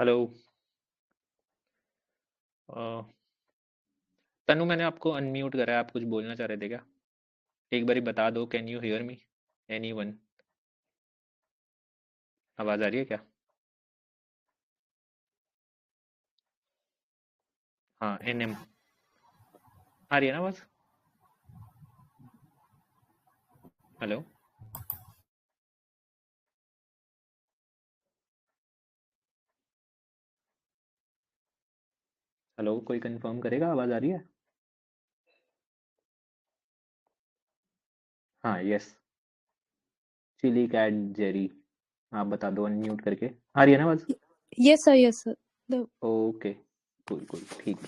Hello. तनु, मैंने आपको unmute करा है। आप कुछ बोलना चाह रहे थे क्या? एक बारी बता दो, can you hear me? Anyone? आवाज आ रही है क्या? हाँ, एनएम आ रही है ना आवाज? हेलो। हेलो, कोई कंफर्म करेगा आवाज आ रही है? हाँ, यस। Chilli cat Jerry. आप बता दो अनम्यूट करके। आ रही है ना आवाज? Yes sir, yes sir. The okay, cool cool, ठीक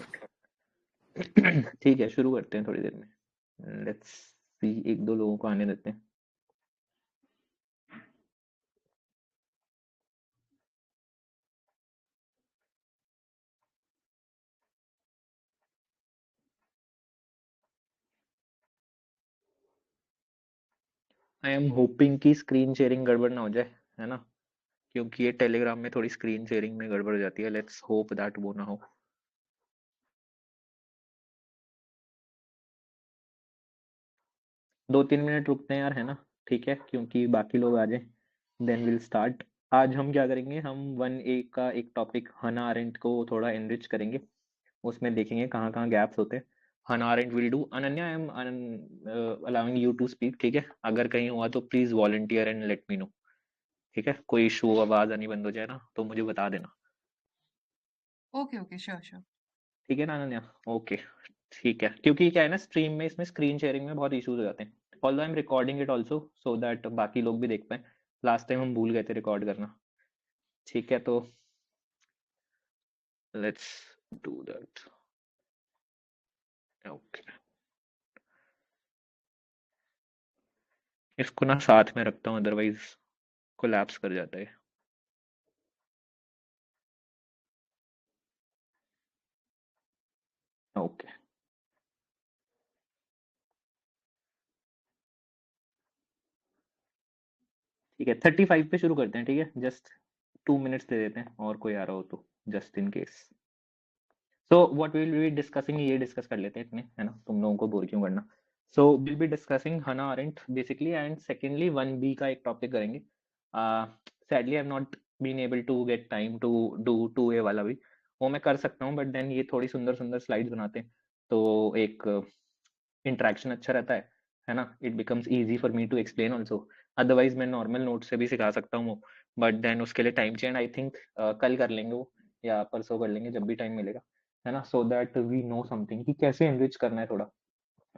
है। ठीक है, शुरू करते हैं थोड़ी देर में। लेट्स सी, एक दो लोगों को आने देते हैं। आई एम होपिंग कि स्क्रीन शेयरिंग गड़बड़ ना हो जाए, है ना? क्योंकि ये टेलीग्राम में थोड़ी स्क्रीन शेयरिंग में गड़बड़ हो जाती है। लेट्स होप दैट वो ना हो। 2-3 मिनट रुकते हैं यार, है ना? ठीक है, क्योंकि बाकी लोग आ जाएं, देन विल स्टार्ट। आज हम क्या करेंगे, हम 1A का एक टॉपिक हना अरेंट को थोड़ा एनरिच करेंगे। उसमें देखेंगे कहाँ कहाँ गैप्स होते हैं। Hannah Arendt will do. Ananya, I am allowing you to speak, ठीक है? अगर कहीं हुआ तो please volunteer and let me know. ठीक है, कोई इशू, आवाज आनी बंद हो जाए ना तो मुझे बता देना। Okay, sure. ठीक है ना अनन्या? ओके, ठीक है। क्योंकि क्या है ना, स्ट्रीम में इसमें स्क्रीन शेयरिंग में बहुत इश्यूज हो जाते हैं। Although I am recording it also, so that बाकी लोग भी देख पाए। लास्ट टाइम हम भूल गए थे रिकॉर्ड करना। ठीक है, तो लेट्स डू दैट। ओके, इसको ना साथ में रखता हूँ, अदरवाइज कोलैप्स कर जाता है। ओके, ठीक है। 35 पे शुरू करते हैं, ठीक है? जस्ट 2 मिनट्स दे देते हैं, और कोई आ रहा हो तो, just in case. So what will be discussing, ये डिस्कस कर लेते हैं इतने, है ना? तुम लोगों को बोर क्यों करना। So will be discussing Hannah Arendt basically, and secondly 1B का एक टॉपिक करेंगे। Sadly I have not been able to get time to do 2A वाला भी। वो मैं कर सकता हूँ, बट देन ये थोड़ी सुंदर सुंदर स्लाइड्स बनाते हैं, तो एक इंटरेक्शन अच्छा रहता है ना? It becomes easy for me to explain also. Otherwise मैं नॉर्मल नोट से भी सिखा सकता हूँ, बट देन उसके लिए टाइम चाहिए। आई थिंक कल कर लेंगे वो, या परसों कर लेंगे, जब भी टाइम मिलेगा, है ना? So that we know something कि कैसे एनरिच करना है थोड़ा।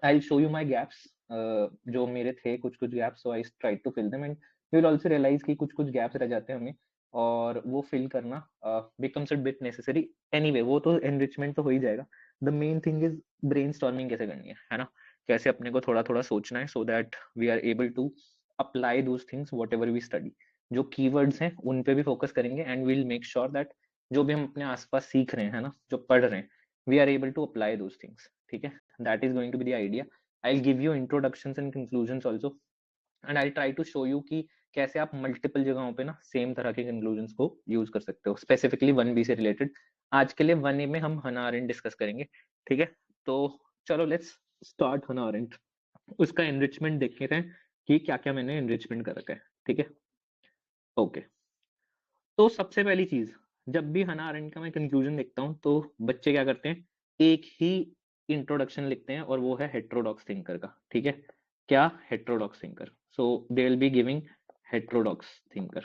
I show you my gaps, जो मेरे थे कुछ कुछ gaps, so I try to fill them, and you will also realise कि कुछ कुछ गैप्स रह जाते हैं हमें, और वो फिल करना becomes a bit necessary. Anyway, वो तो एनरिचमेंट तो हो ही जाएगा। The main thing is brain storming कैसे करनी है ना? कैसे अपने को थोड़ा थोड़ा सोचना है, so that we are able to apply those things whatever we study. जो कीवर्ड्स हैं उन पे भी फोकस करेंगे, and will make sure that जो भी हम अपने आसपास सीख रहे हैं, है ना, जो पढ़ रहे हैं, we are able to apply those things. ठीक है, that is going to be the idea. I'll give you introductions and conclusions also, and I'll try to show you कि कैसे आप मल्टीपल जगहों पे ना सेम तरह के कंक्लूजन्स को यूज कर सकते हो, स्पेसिफिकली 1B से रिलेटेड। आज के लिए 1A में हम हना अरेंट डिस्कस करेंगे, ठीक है? तो चलो लेट्स स्टार्ट हना अरेंट। उसका एनरिचमेंट देखते हैं कि क्या क्या मैंने एनरिचमेंट कर रखा है, ठीक है? ओके, तो सबसे पहली चीज, जब भी हना अरेंट का मैं कंक्लूजन देखता हूँ तो बच्चे क्या करते हैं, एक ही इंट्रोडक्शन लिखते हैं, और वो है हेट्रोडॉक्स थिंकर का। ठीक है, क्या? Heterodox thinker. So they will be giving heterodox thinker.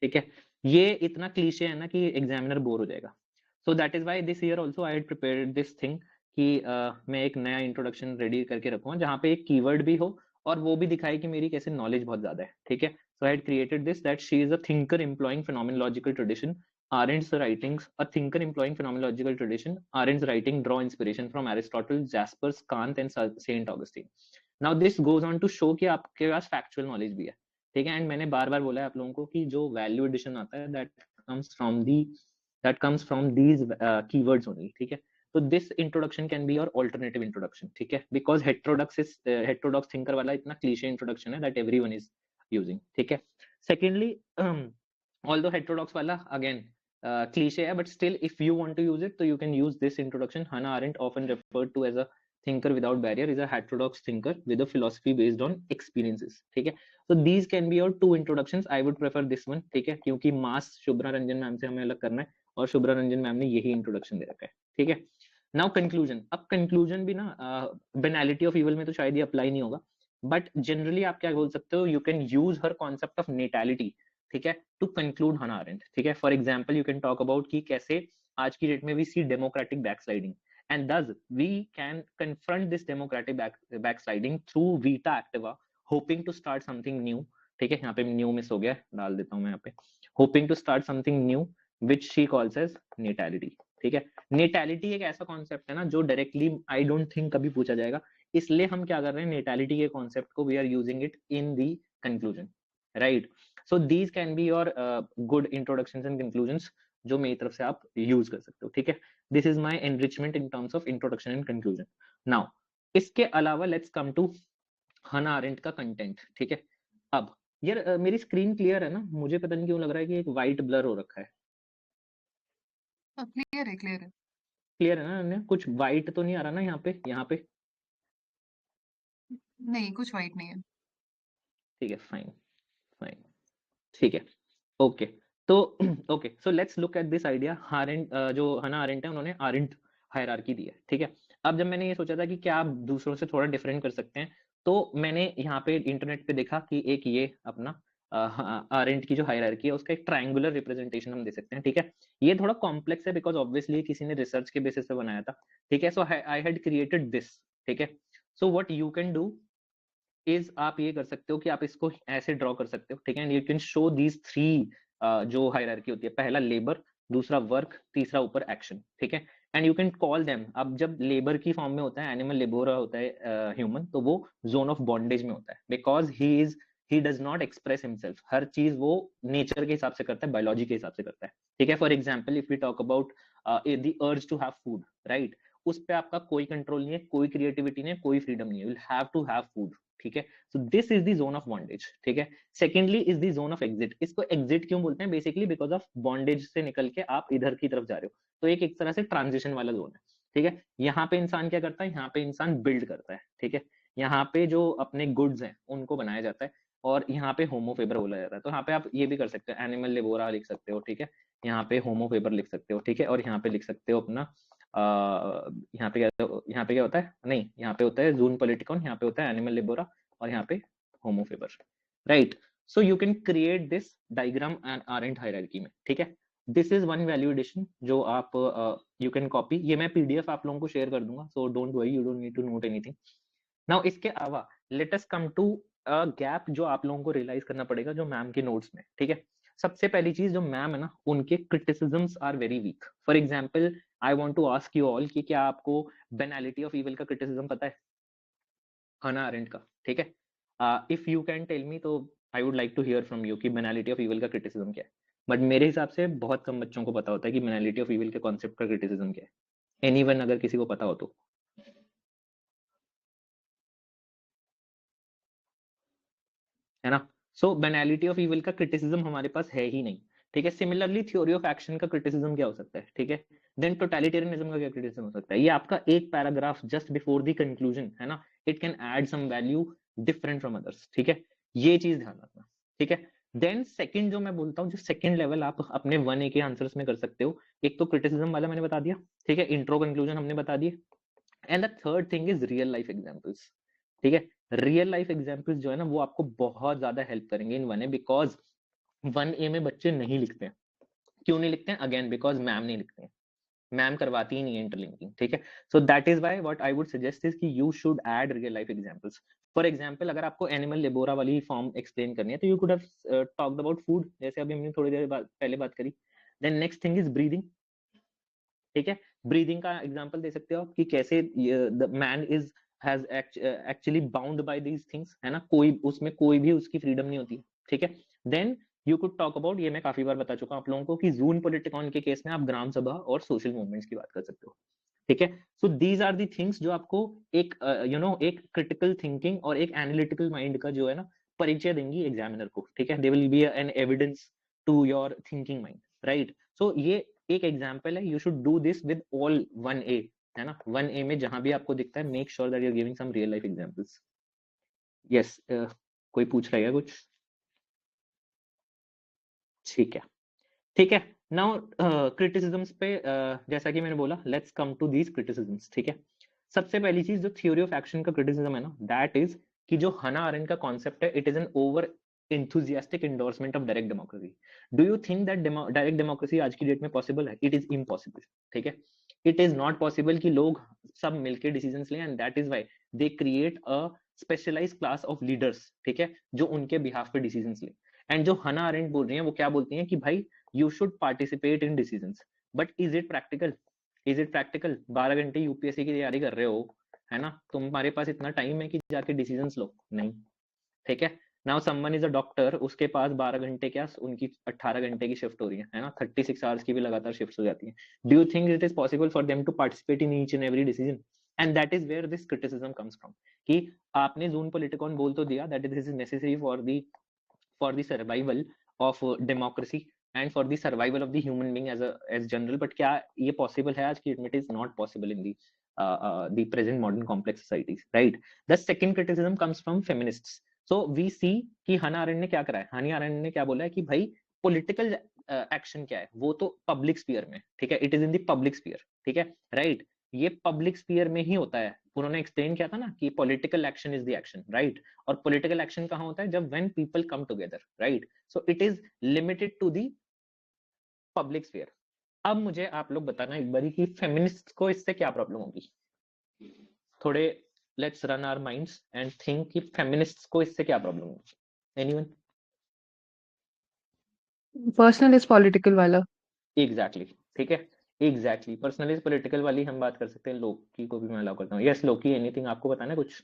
ठीक है, ये इतना क्लीशे है ना कि एग्जामिनर बोर हो जाएगा। सो that is why this year also I had prepared this thing कि मैं एक नया इंट्रोडक्शन रेडी करके रखूंगा, जहां पे एक कीवर्ड भी हो और वो भी दिखाए कि मेरी कैसे नॉलेज बहुत ज्यादा है। ठीक है, so I had created this, that she is a thinker employing phenomenological tradition. Arendt's writings, a thinker employing phenomenological tradition. Arendt's writing draw inspiration from Aristotle, Jaspers, Kant and Saint Augustine. Now this goes on to show कि आपके पास factual knowledge भी है। ठीक है, and मैंने बार बार बोला है आप लोगों को कि जो वैल्यू एडिशन आता है that comes from these keywords only। ठीक है, तो this introduction can be your alternative introduction. ठीक है, बिकॉज हेट्रोडॉक्स थिंकर वाला इतना क्लीशे इंट्रोडक्शन है दैट एवरीवन इज यूजिंग। ठीक है, सेकेंडली ऑल्दो हेटेरोडॉक्स वाला अगेन क्लीशे है, but still if you want to use it तो you can use this introduction. Hannah Arendt often referred to as a thinker without barrier is a heterodox thinker with a philosophy based on experiences. ठीक है, so these can be your two introductions. I would prefer this one. ठीक है, क्योंकि मास Shubhra Ranjan ma'am से हमें अलग करना है और शुभ्रा रंजन मैम ने यही इंट्रोडक्शन दे रखा है. ठीक है, नाउ कंक्लूजन. अब कंक्लूजन भी ना बेनालिटी ऑफ इवल में तो शायद ये अप्लाई नहीं होगा, बट जनरली आप क्या बोल सकते हो, you can use her concept of natality, ठीक है, टू कंक्लूड हना अरेंट. ठीक है, for example you can talk about कि कैसे आज की डेट में we see democratic backsliding, and thus we can confront this democratic backsliding through vita activa, hoping to start something new. ठीक है, यहाँ पे न्यू मिस हो गया, डाल देता हूँ मैं यहाँ पे, hoping to start something new which she calls as natality. ठीक है, नेटालिटी एक ऐसा कॉन्सेप्ट है ना जो डायरेक्टली आई डोंट थिंक कभी पूछा जाएगा, इसलिए हम क्या कर रहे हैं, नेटालिटी के कॉन्सेप्ट को we are using it in the conclusion, right. So these can be your good introductions and conclusions जो मेरी तरफ से आप यूज कर सकते हो. ठीक है, this is my enrichment in terms of introduction and conclusion. Now इसके अलावा लेट्स कम टू हना अरेंट का कंटेंट. ठीक है, अब यार मेरी स्क्रीन क्लियर है ना, मुझे पता नहीं क्यों लग रहा है कि एक वाइट ब्लर हो रखा है. क्लियर है, क्लियर है. क्लियर है ना, कुछ वाइट तो नहीं आ रहा ना यहाँ पे, यहाँ पे? नहीं, कुछ वाइट नहीं है. ठीक है, फाइन फाइन, ठीक है, ओके. तो okay, so let's look at this idea. Arendt जो हना अरेंट है, उन्होंने अरेंट हायरार्की दी है. ठीक है, अब जब मैंने ये सोचा था कि क्या आप दूसरों से थोड़ा डिफरेंट कर सकते हैं, तो मैंने यहाँ पे इंटरनेट पे देखा कि एक ये अपना अरेंट की जो हायरार्की है उसका एक ट्रायंगुलर रिप्रेजेंटेशन हम दे सकते हैं. ठीक है, ये थोड़ा कॉम्प्लेक्स है बिकॉज ऑब्वियसली किसी ने रिसर्च के बेसिस पे बनाया था. ठीक है, सो आई हैड क्रिएटेड दिस. ठीक है, so what you can do is आप ये कर सकते हो कि आप इसको ऐसे ड्रॉ कर सकते हो. ठीक है, and you can show these three जो हायरार्की होती है, पहला लेबर, दूसरा वर्क, तीसरा ऊपर एक्शन. ठीक है, and you can call them. अब जब लेबर की फॉर्म में होता है, एनिमल लेबोरा होता है ह्यूमन, तो वो जोन ऑफ बॉन्डेज में होता है because he does not express himself. हर चीज वो नेचर के हिसाब से करता है, बायोलॉजी के हिसाब से करता है. ठीक है, for example if we talk about the urge to have food, right, उस पे आपका कोई कंट्रोल नहीं है, कोई क्रिएटिविटी नहीं है, कोई फ्रीडम नहीं है, will have to have food. ठीक है, so this is the zone of bondage. ठीक है, secondly is the zone of exit. इसको एग्जिट क्यों बोलते हैं, बेसिकली बिकॉज ऑफ बॉन्डेज से निकल के आप इधर की तरफ जा रहे हो, तो एक तरह से ट्रांजिशन वाला जोन है. ठीक है, यहाँ पे इंसान क्या करता है, यहाँ पे इंसान बिल्ड करता है. ठीक है, यहाँ पे जो अपने गुड्स हैं उनको बनाया जाता है, और यहाँ पे होमो फेबर बोला जाता है. तो यहाँ पे आप ये भी कर सकते हो, एनिमल लेबोरा लिख सकते हो. ठीक है, यहाँ पे होमो फेबर लिख सकते हो. ठीक है, और यहाँ पे लिख सकते हो अपना यहाँ पे क्या होता है, नहीं, यहाँ पे होता है जून पॉलिटिकॉन, यहाँ पे होता है एनिमल लेबोरा, और यहाँ पे homo faber, right. So you can create this diagram and Arendt hierarchy में. ठीक है, this is one value addition जो आप यू कैन कॉपी. ये मैं पीडीएफ आप लोगों को शेयर कर दूंगा, so don't worry, you don't need to note anything. Now इसके अलावा let us come to a gap जो आप लोगों को रियलाइज करना पड़ेगा जो मैम के नोट्स में. ठीक है, सबसे पहली चीज, जो मैम है ना, उनके criticisms are very weak. For example I want to ask you all कि क्या आपको बेनालिटी ऑफ इविल का क्रिटिसिज्म पता है, हना अरेंट का? ठीक है, if you can tell me तो I would like to hear from you कि बेनालिटी ऑफ इविल का क्रिटिसिज्म क्या है. बट मेरे हिसाब से बहुत कम बच्चों को पता होता है कि बेनालिटी ऑफ इविल के कॉन्सेप्ट का क्रिटिसिज्म क्या है. एनीवन अगर किसी को पता हो तो? है ना, सो बेनालिटी ऑफ इविल का क्रिटिसिज्म हमारे पास है ही नहीं. ठीक है, सिमिलरली थ्योरी ऑफ एक्शन का क्रिटिसिज्म क्या हो सकता है? ठीक है, देन टोटलिटेरियनिज्म का क्या क्रिटिसिज्म हो सकता है? ये आपका एक paragraph just before the conclusion है ना, it can add some value different from others. ठीक है, ये चीज ध्यान रखना. ठीक है, देन सेकंड जो मैं बोलता हूँ, जो सेकंड लेवल आप अपने 1A के आंसर्स में कर सकते हो, एक तो क्रिटिसिज्म वाला मैंने बता दिया. ठीक है, इंट्रो कंक्लूजन हमने बता दिए, and the third thing is real life examples. ठीक है, रियल लाइफ एग्जांपल्स जो है ना, वो आपको बहुत ज्यादा हेल्प करेंगे इन 1A, बिकॉज 1A में बच्चे नहीं लिखते हैं. क्यों नहीं लिखते हैं? अगेन बिकॉज मैम नहीं लिखते हैं, मैम करवाती ही नहीं है इंटरलिंकिंग. ठीक है, so that is why what I would suggest is कि you should add real life examples. For example अगर आपको एनिमल लेबोरा वाली फॉर्म एक्सप्लेन करनी है, तो you could have talked about food, जैसे अभी हमने थोड़ी देर पहले बात करी. Then next thing is breathing. ठीक है, ब्रीदिंग का एग्जांपल दे सकते हो आप कि कैसे the man is has actually bound by these things, है ना, कोई उसमें कोई भी उसकी फ्रीडम नहीं होती. ठीक है, then you could talk about, ये मैं काफी बार बता चुका हूं आप लोगों को, कि जून पॉलिटिकॉन के केस में आप ग्राम सभा और सोशल मूवमेंट्स की बात कर सकते हो. ठीक है, so these are the things जो आपको एक एक क्रिटिकल थिंकिंग और एक एनालिटिकल माइंड का जो है ना परिचय देंगी एग्जामिनर को. ठीक है, they will be an evidence to your thinking mind, right? So ये एक एग्जांपल है, you should do this with all 1A, है ना? 1A में जहां भी आपको दिखता है, make sure that you're giving some real life examples. Yes, कोई पूछ रहा है कुछ? ठीक है, ठीक है. नाउ क्रिटिसिज्म्स पे जैसा कि मैंने बोला, let's come to these criticisms. ठीक है, सबसे पहली चीज जो थ्योरी ऑफ एक्शन का क्रिटिसिज्म है ना, दैट इज कि जो हना अरेंट का कॉन्सेप्ट है, it is an over enthusiastic endorsement of direct democracy. Do you think that direct democracy आज की डेट में पॉसिबल है? It is impossible. ठीक है, it is not possible कि लोग सब मिलके decisions लें, and that is why they create a specialized class of leaders, ठीक है, जो उनके behalf पे decisions लें. And जो हना अरेंट बोल रही हैं, वो क्या बोलती हैं कि भाई you should participate in decisions, but is it practical? Is it practical? 12 घंटे यूपीएससी की तैयारी कर रहे हो, है ना, तुम्हारे पास इतना टाइम है कि जाके डिसीजंस लो? नहीं. ठीक है, now someone is a doctor, उसके पास 12 घंटे क्या, उनकी 18 घंटे की शिफ्ट हो रही है ना, 36 आवर्स की भी लगातार शिफ्ट हो जाती है. Do you think it is possible for them to participate in each and every decision? And that is where this criticism comes from, कि आपने ज़ून पॉलिटिकॉन बोल तो दिया that this is necessary for the survival of democracy and for the survival of the human being as general, but क्या ये possible है आज की? It is not possible in the present modern complex societies, right? The second criticism comes from feminists. So we see कि हना aren't ने क्या करा है, हनी अरेंट ने क्या बोला है कि भाई पॉलिटिकल एक्शन क्या है, वो तो पब्लिक स्फीयर में, ठीक है, it is in the public sphere, ठीक है, राइट, ये पब्लिक स्फीयर में ही होता है. उन्होंने एक्सप्लेन किया था ना कि political action is the action, right, और पॉलिटिकल एक्शन कहाँ होता है? जब when people come together, right, so it is limited to the public sphere. अब मुझे आप लोग बताना एक बारी कि फेमिनिस्ट को इससे क्या प्रॉब्लम होगी. थोड़े let's run our minds and think कि फेमिनिस्ट्स को इससे क्या प्रॉब्लम होगी. एनीवन? पर्सनल इज पॉलिटिकल वाला. एग्जैक्टली, ठीक है, एग्जैक्टली, पर्सनली पॉलिटिकल वाली हम बात कर सकते हैं. लोकी को भी मैं अलाउ करता हूँ. यस लोकी, एनीथिंग आपको बताना है कुछ?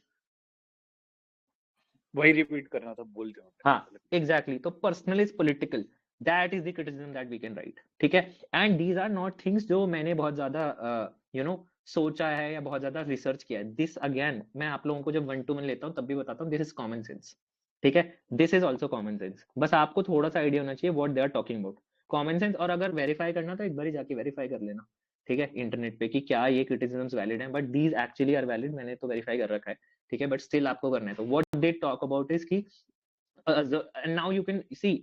वही रिपीट करना था, बोल दो. हाँ एग्जैक्टली, तो personal is political, that is the criticism that we can write. ठीक है, and these are not things जो मैंने बहुत ज्यादा यू नो सोचा है या बहुत ज्यादा रिसर्च किया है. दिस अगेन मैं आप लोगों को जब 1-2 में लेता हूँ तब भी बताता हूँ, दिस इज कॉमन सेंस. ठीक है, this is also common sense. बस आपको थोड़ा सा आइडिया होना चाहिए what they are talking about. Common sense, और अगर वेरीफाई करना तो एक बार जाके वेरीफाई कर लेना, ठीक है, इंटरनेट पे, कि क्या ये क्रिटिसिज्म्स वैलिड हैं. But these actually are valid, मैंने तो वेरीफाई कर रखा है. ठीक है, बट स्टिल आपको करना है. तो what they talk about is कि and now you can see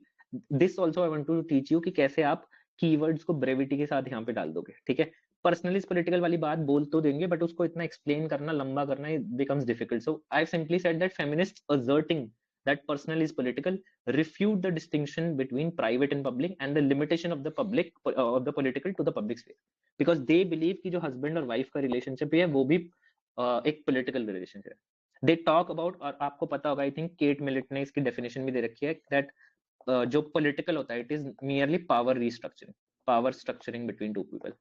this also. I want to teach you कि कैसे आप कीवर्ड्स को ब्रेविटी के साथ यहाँ पे डाल दोगे. ठीक है, पर्सनली पॉलिटिकल वाली बात बोल तो देंगे, बट उसको इतना एक्सप्लेन करना, लंबा करना, it becomes difficult. So I simply said that feminists asserting that personal is political refute the distinction between private and public and the limitation of the public of the political to the public sphere, because they believe कि जो husband और wife का relationship है वो भी एक political relationship है. They talk about, और आपको पता होगा, आई थिंक केट मिलिट ने इसकी डेफिनेशन भी दे रखी है, दैट जो पॉलिटिकल होता है it is merely power restructuring, power structuring between two people.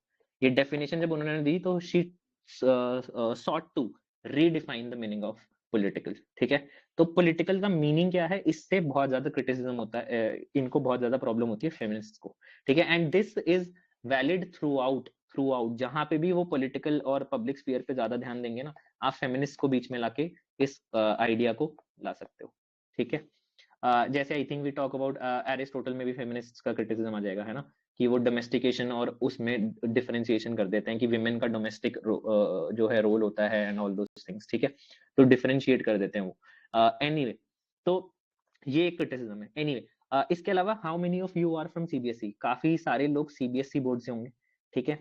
ये डेफिनेशन जब उन्होंने दी तो she sought to redefine the meaning of political. ठीक है, तो पॉलिटिकल का मीनिंग क्या है, इससे बहुत ज्यादा क्रिटिसिज्म होता है, इनको बहुत ज्यादा प्रॉब्लम होती है फेमिनिस्ट को. ठीक है, and this is valid through out जहां पे भी वो पॉलिटिकल और पब्लिक स्फीयर पे ज्यादा ध्यान देंगे ना, आप फेमिनिस्ट को बीच में लाके इस आइडिया को ला सकते हो. ठीक है, जैसे I think we talk about Aristotle में भी फेमिनिस्ट का क्रिटिसिज्म आ जाएगा, है ना, कि वो डोमेस्टिकेशन और उसमें डिफरेंशिएशन कर देते हैं कि विमेन का डोमेस्टिक जो है रोल होता है एंड ऑल दोस थिंग्स. ठीक है, तो डिफरेंशिएट कर देते हैं वो. एनीवे, तो ये एक क्रिटिसिज्म है. एनीवे, इसके अलावा how many of you are from CBSE? काफी सारे लोग सीबीएसई बोर्ड से होंगे. ठीक है,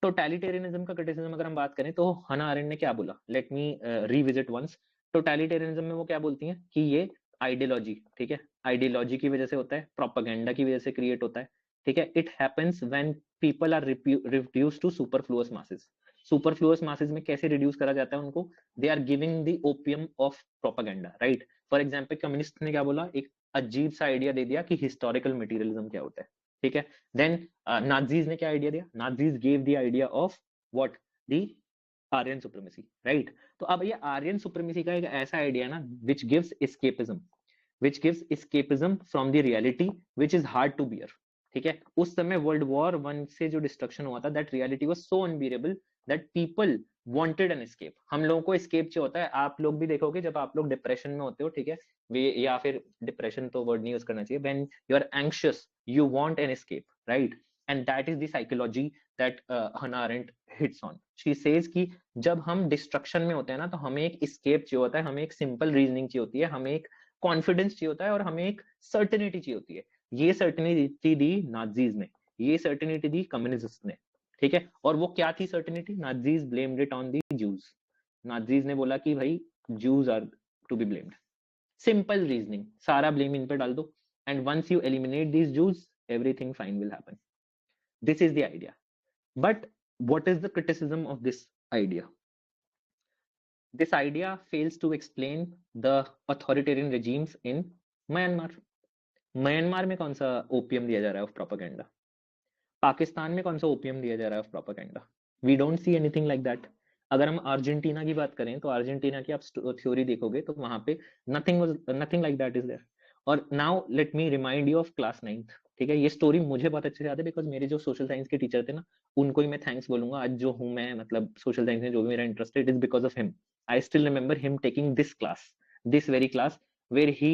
टोटलिटेरियनिज्म का क्रिटिसिज्म अगर हम बात करें तो हना अरेंट ने क्या बोला, let me revisit once. Totalitarianism में वो क्या बोलती हैं कि ये आइडियोलॉजी, ठीक है, आइडियोलॉजी की वजह से होता है, प्रोपेगेंडा की वजह से क्रिएट होता है. ठीक है, it happens when people are reduced to superfluous masses. Superfluous masses में कैसे रिड्यूस करा जाता है उनको? They are giving the opium of propaganda, right. For example communist ने क्या बोला, एक अजीब सा आइडिया दे दिया कि हिस्टोरिकल मटेरियलिज्म क्या होता है. ठीक है, देन नाजीज ने क्या आइडिया दिया? Nazis gave the idea of what, the Aryan supremacy, right. तो अब ये आर्यन सुप्रीमेसी का एक ऐसा आइडिया ना which gives escapism from the reality which is hard to bear. ठीक है, उस समय वर्ल्ड वॉर 1 से जो डिस्ट्रक्शन हुआ था, that reality was so unbearable that people wanted an escape. हम लोगों को escape चाहिए होता है. आप लोग भी देखोगे जब आप लोग depression में होते हो, ठीक है, वे या फिर depression तो word नहीं use करना चाहिए. When you are anxious, you want an escape, right? And that is the psychology that Hannah Arendt hits on. She says कि जब हम destruction में होते हैं ना, तो हमें एक escape चाहिए होता है, हमें एक simple reasoning चाहिए होती है, हमें एक confidence चाहिए होता है और हमें एक certainty चाहिए होती है. ये certainty दी नाजीज ने, ये certainty दी कम्युनिस्ट ने, ठीक है. और वो क्या थी certainty? Nazis blamed it on the Jews. Nazis ने बोला कि भाई Jews are to be blamed. Simple reasoning, सारा ब्लेम इन पे डाल दो, and once you eliminate this Jews, everything fine will happen. This is the idea. But what is the criticism of this idea? This idea fails to explain the authoritarian regimes in Myanmar. Myanmar में कौन सा opium दिया जा रहा है of propaganda? Pakistan में कौन सा ओपियम दिया जा रहा है of propaganda? We don't see anything like that. अगर हम अर्जेंटीना की बात करें तो अर्जेंटीना की आप थ्योरी देखोगे तो वहां पे nothing like that is there. और now let me remind you of class 9th. ठीक है, ये स्टोरी मुझे बहुत अच्छे से याद है बिकॉज मेरे जो सोशल साइंस के टीचर थे ना, उनको ही मैं थैंक्स बोलूंगा. आज जो हूं मैं, मतलब सोशल साइंस में जो भी मेरा इंटरेस्ट है, it is because of him. I still remember him taking this class, this very class where he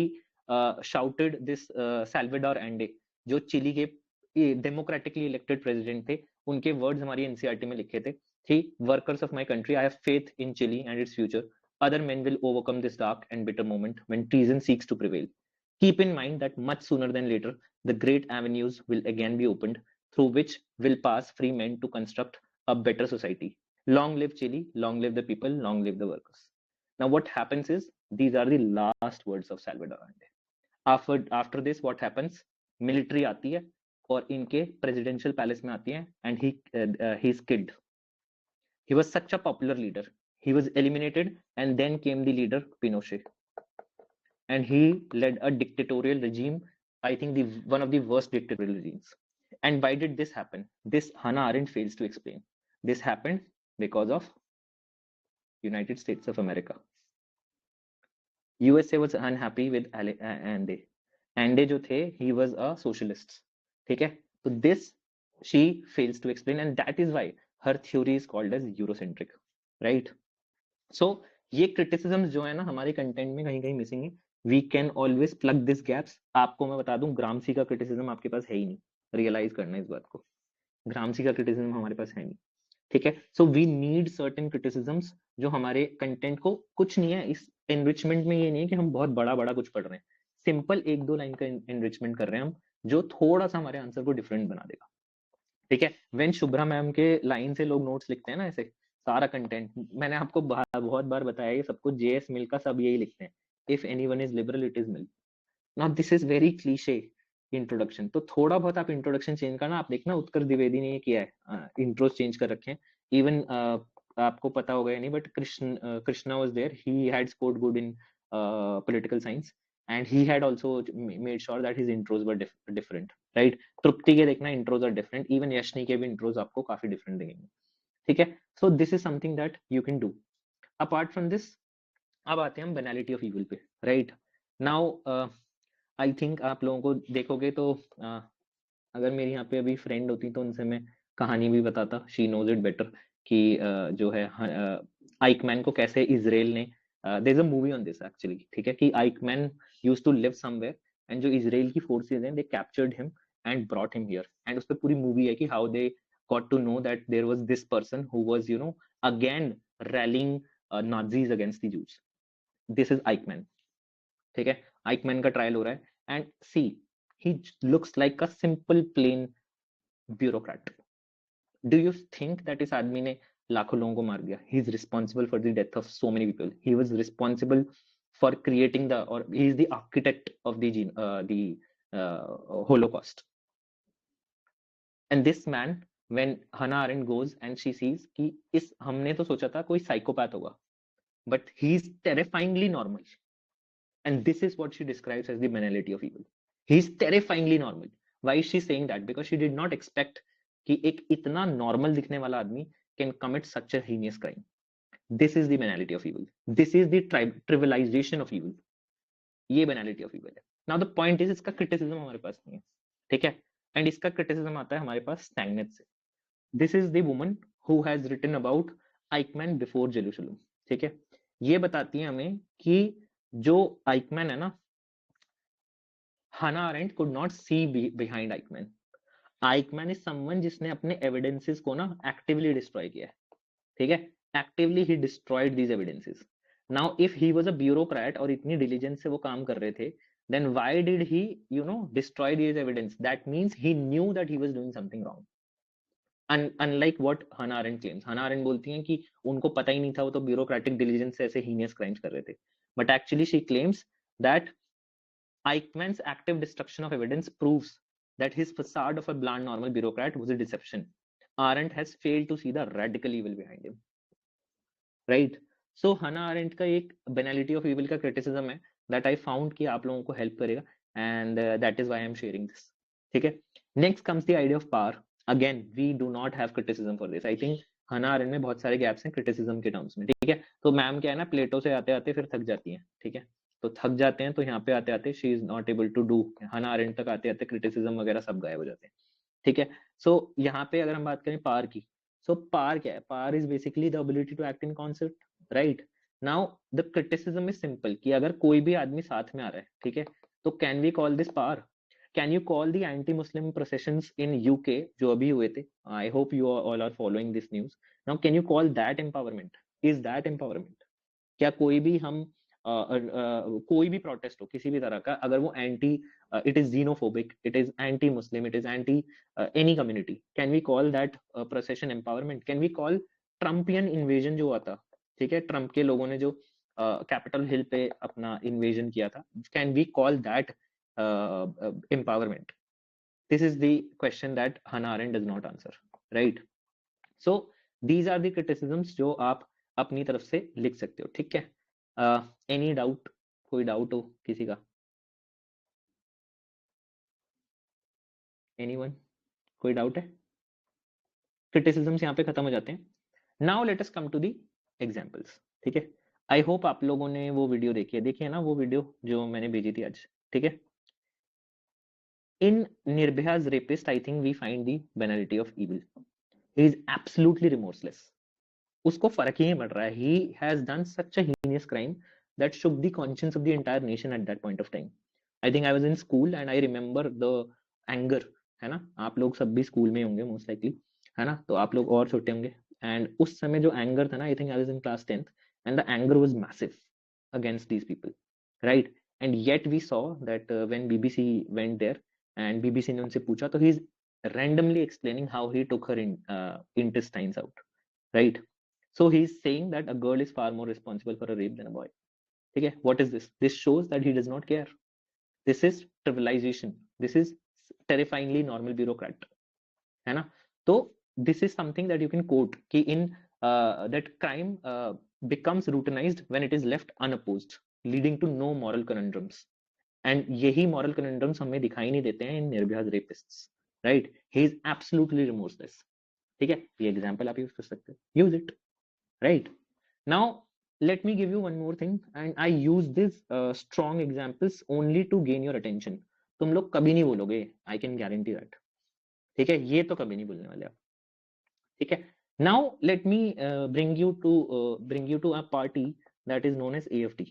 shouted this Salvador Allende, जो चिली के डेमोक्रेटिकली इलेक्टेड प्रेसिडेंट थे. उनके वर्ड्स हमारी एनसीईआरटी में लिखे थे कि workers of my country, I have faith in Chile and its future. Other men will overcome this dark and bitter moment when treason seeks to prevail. Keep in mind that much sooner than later, the great avenues will again be opened through which will pass free men to construct a better society. Long live Chile, long live the people, long live the workers. Now what happens is, these are the last words of Salvador Allende. After this, what happens? Military आती है और इनके presidential palace में आती है, and he is killed. He was such a popular leader. He was eliminated, and then came the leader Pinochet, and he led a dictatorial regime. I think one of the worst dictatorial regimes. And why did this happen? This Hannah Arendt fails to explain. This happened because of United States of America. USA was unhappy with Allende. Allende जो थे, he was a socialist. ठीक है, तो this she fails to explain, and that is why her theory is called as Eurocentric, right? So ये criticisms जो है ना हमारे कंटेंट में कहीं कहीं मिसिंग है. We can always plug these gaps. आपको मैं बता दूं, ग्रामसी का criticism आपके पास है ही नहीं. रियलाइज करना इस बात को, ग्रामसी का criticism हमारे पास है नहीं. ठीक है, so we need certain criticisms जो हमारे कंटेंट को, कुछ नहीं है इस एनरिचमेंट में, ये नहीं है कि हम बहुत बड़ा बड़ा कुछ पढ़ रहे हैं. सिंपल एक दो लाइन का एनरिचमेंट कर रहे हैं हम, जो थोड़ा सा हमारे आंसर को डिफरेंट बना देगा. ठीक है, व्हेन शुभ्रा मैम के लाइन से लोग नोट्स लिखते हैं ना, ऐसे सारा कंटेंट, मैंने आपको बहुत बार बताया, ये सब कुछ जेएस मिल का सब यही लिखते हैं. If anyone is liberal, it is mill. Now this is very cliche introduction. तो थोड़ा बहुत आप इंट्रोडक्शन चेंज करना. आप देखना उत्कर द्विवेदी ने ये किया है, इंट्रोज चेंज कर रखे हैं. इवन आपको पता होगा या नहीं, but Krishna was there. He had scored good in political science, and he had also made sure that his intros were different, right? Trupti के देखना intros are different, even यशनी के भी intros आपको काफी different दिखेंगे. ठीक है, so this is something that you can do. Apart from this, अब आते हैं हम banality of evil पे, right? Now I think आप लोगों को देखोगे तो अगर मेरी यहाँ पे अभी फ्रेंड होती तो उनसे मैं कहानी भी बताता. शी नोज इट बेटर कि जो है आइकमैन को कैसे इजराइल ने, there is a movie on this actually. ठीक है, कि Eichmann used to live somewhere, and जो इजराइल की फोर्सेस हैं, they captured him and brought him here. And उस पे पूरी मूवी है कि how they got to know that there was this person who was, you know, again rallying Nazis against the Jews. This is Eichmann. ठीक है, Eichmann का trial हो रहा है, and see, he looks like a simple plain bureaucrat. Do you think that इस आदमी ने लाखों लोगों को मार दिया? He is responsible for the death of so many people. He was responsible for creating the, or he is the architect of the Holocaust. And this man, when Hannah Arendt goes and she sees कि इस, हमने तो सोचा था कोई psychopath होगा, but he is terrifyingly normal. And this is what she describes as the banality of evil. He is terrifyingly normal. Why is she saying that? Because she did not expect कि एक इतना normal दिखने वाला आदमी can commit such a heinous crime. This is the banality of evil. This is the trivialization of evil. ये banality of evil है. Now the point is, इसका criticism हमारे पास नहीं है. ठीक है, and इसका criticism आता है हमारे पास Steinmetz से. This is the woman who has written about Eichmann before Jerusalem, ठीक है। ये बताती है हमें कि जो आइकमैन है ना, Hannah Arendt could not see behind Eichmann. Eichmann is someone जिसने अपने एविडेंसेस को ना एक्टिवली डिस्ट्रॉय किया है, ठीक है। Actively he destroyed these evidences. Now if he was a bureaucrat और इतनी डिलीजेंस से वो काम कर रहे थे, then why did he destroy these evidence? That means he knew that he was doing something wrong. Unlike what Hannah Arendt claims, Hannah Arendt बोलती हैं कि उनको पता ही नहीं था, वो तो ब्यूरोक्रेटिक डिलीजेंस से ऐसे हीनियस क्राइम्स कर रहे थे। But actually she claims that Eichmann's active destruction of evidence proves that his facade of a bland normal bureaucrat was a deception. Arendt has failed to see the radical evil behind him. Right? So Hannah Arendt का एक banality of evil का criticism है that I found कि आप लोगों को help करेगा, and that is why I am sharing this. ठीक है? Next comes the idea of power. Again, we do not have criticism for this. I think Hannah Arendt में बहुत सारे gaps हैं criticism के terms में, ठीक है? तो मैम क्या है ना, प्लेटो से आते आते फिर थक जाती हैं, ठीक है? तो थक जाते हैं, तो यहाँ पे आते आते she is not able to do, Hannah Arendt तक आते आते क्रिटिसिज्म वगैरह सब गायब हो जाते हैं, ठीक है। सो यहाँ पे अगर हम बात करें पार की, सो पार क्या है? Power is basically the ability to act in concept, right. Now the criticism is simple कि अगर कोई भी आदमी साथ में आ रहा है, ठीक है, तो can we call this par? Can you call the anti Muslim processions in UK जो अभी हुए थे? I hope you all are following this news. Now can you call that empowerment? Is that empowerment? क्या कोई भी हम कोई भी प्रोटेस्ट हो किसी भी तरह का, अगर वो anti, it is xenophobic, it is anti Muslim, it is anti any community, can we call that procession empowerment? Can we call Trumpian invasion जो हुआ था, ठीक है, ट्रम्प के लोगों ने जो कैपिटल हिल पे अपना इन्वेजन किया था, can we call that empowerment? This is the question that Hannah Arendt does not answer, right. So these are the criticisms जो आप अपनी तरफ से लिख सकते हो, ठीक है। Any doubt? कोई डाउट हो किसी का? एनीवन? कोई डाउट है? क्रिटिसिजम्स यहाँ पे खत्म हो जाते हैं। Now let us come to the examples, ठीक है। आई होप आप लोगों ने वो वीडियो देखी है, देखिए ना वो वीडियो जो मैंने भेजी थी आज, ठीक है। इन निर्भया's rapist, I think we find the banality of evil. He is absolutely remorseless. उसको फर्क ही नहीं पड़ रहा है। He has done such a heinous crime that shook the conscience of the entire nation at that point of time. I think I was in school and I remember the anger, है ना? आप लोग सब भी school में होंगे most likely, है ना? तो आप लोग और छोटे होंगे, एंड उस समय जो एंगर था ना, I think I was in class 10th, and the anger was massive against these people, right? And yet we saw that when BBC went there and BBC ने उनसे पूछा, तो he is randomly explaining how he took her intestines out, right? So he is saying that a girl is far more responsible for a rape than a boy. Okay, what is this? This shows that he does not care. This is trivialization. This is terrifyingly normal bureaucrat, है ना? तो this is something that you can quote कि in that crime becomes routinized when it is left unopposed, leading to no moral conundrums. And यही moral conundrums हमें दिखाई नहीं देते हैं in निर्भया's rapists, right? He is absolutely remorseless. ठीक है, ये example आप use कर सकते हो, use it, right? Now let me give you one more thing, and I use these strong examples only to gain your attention. तुम लोग कभी नहीं बोलोगे, I can guarantee that. ठीक है, ये तो कभी नहीं बोलने वाले आप, ठीक है। Now let me bring you to a party that is known as AFD.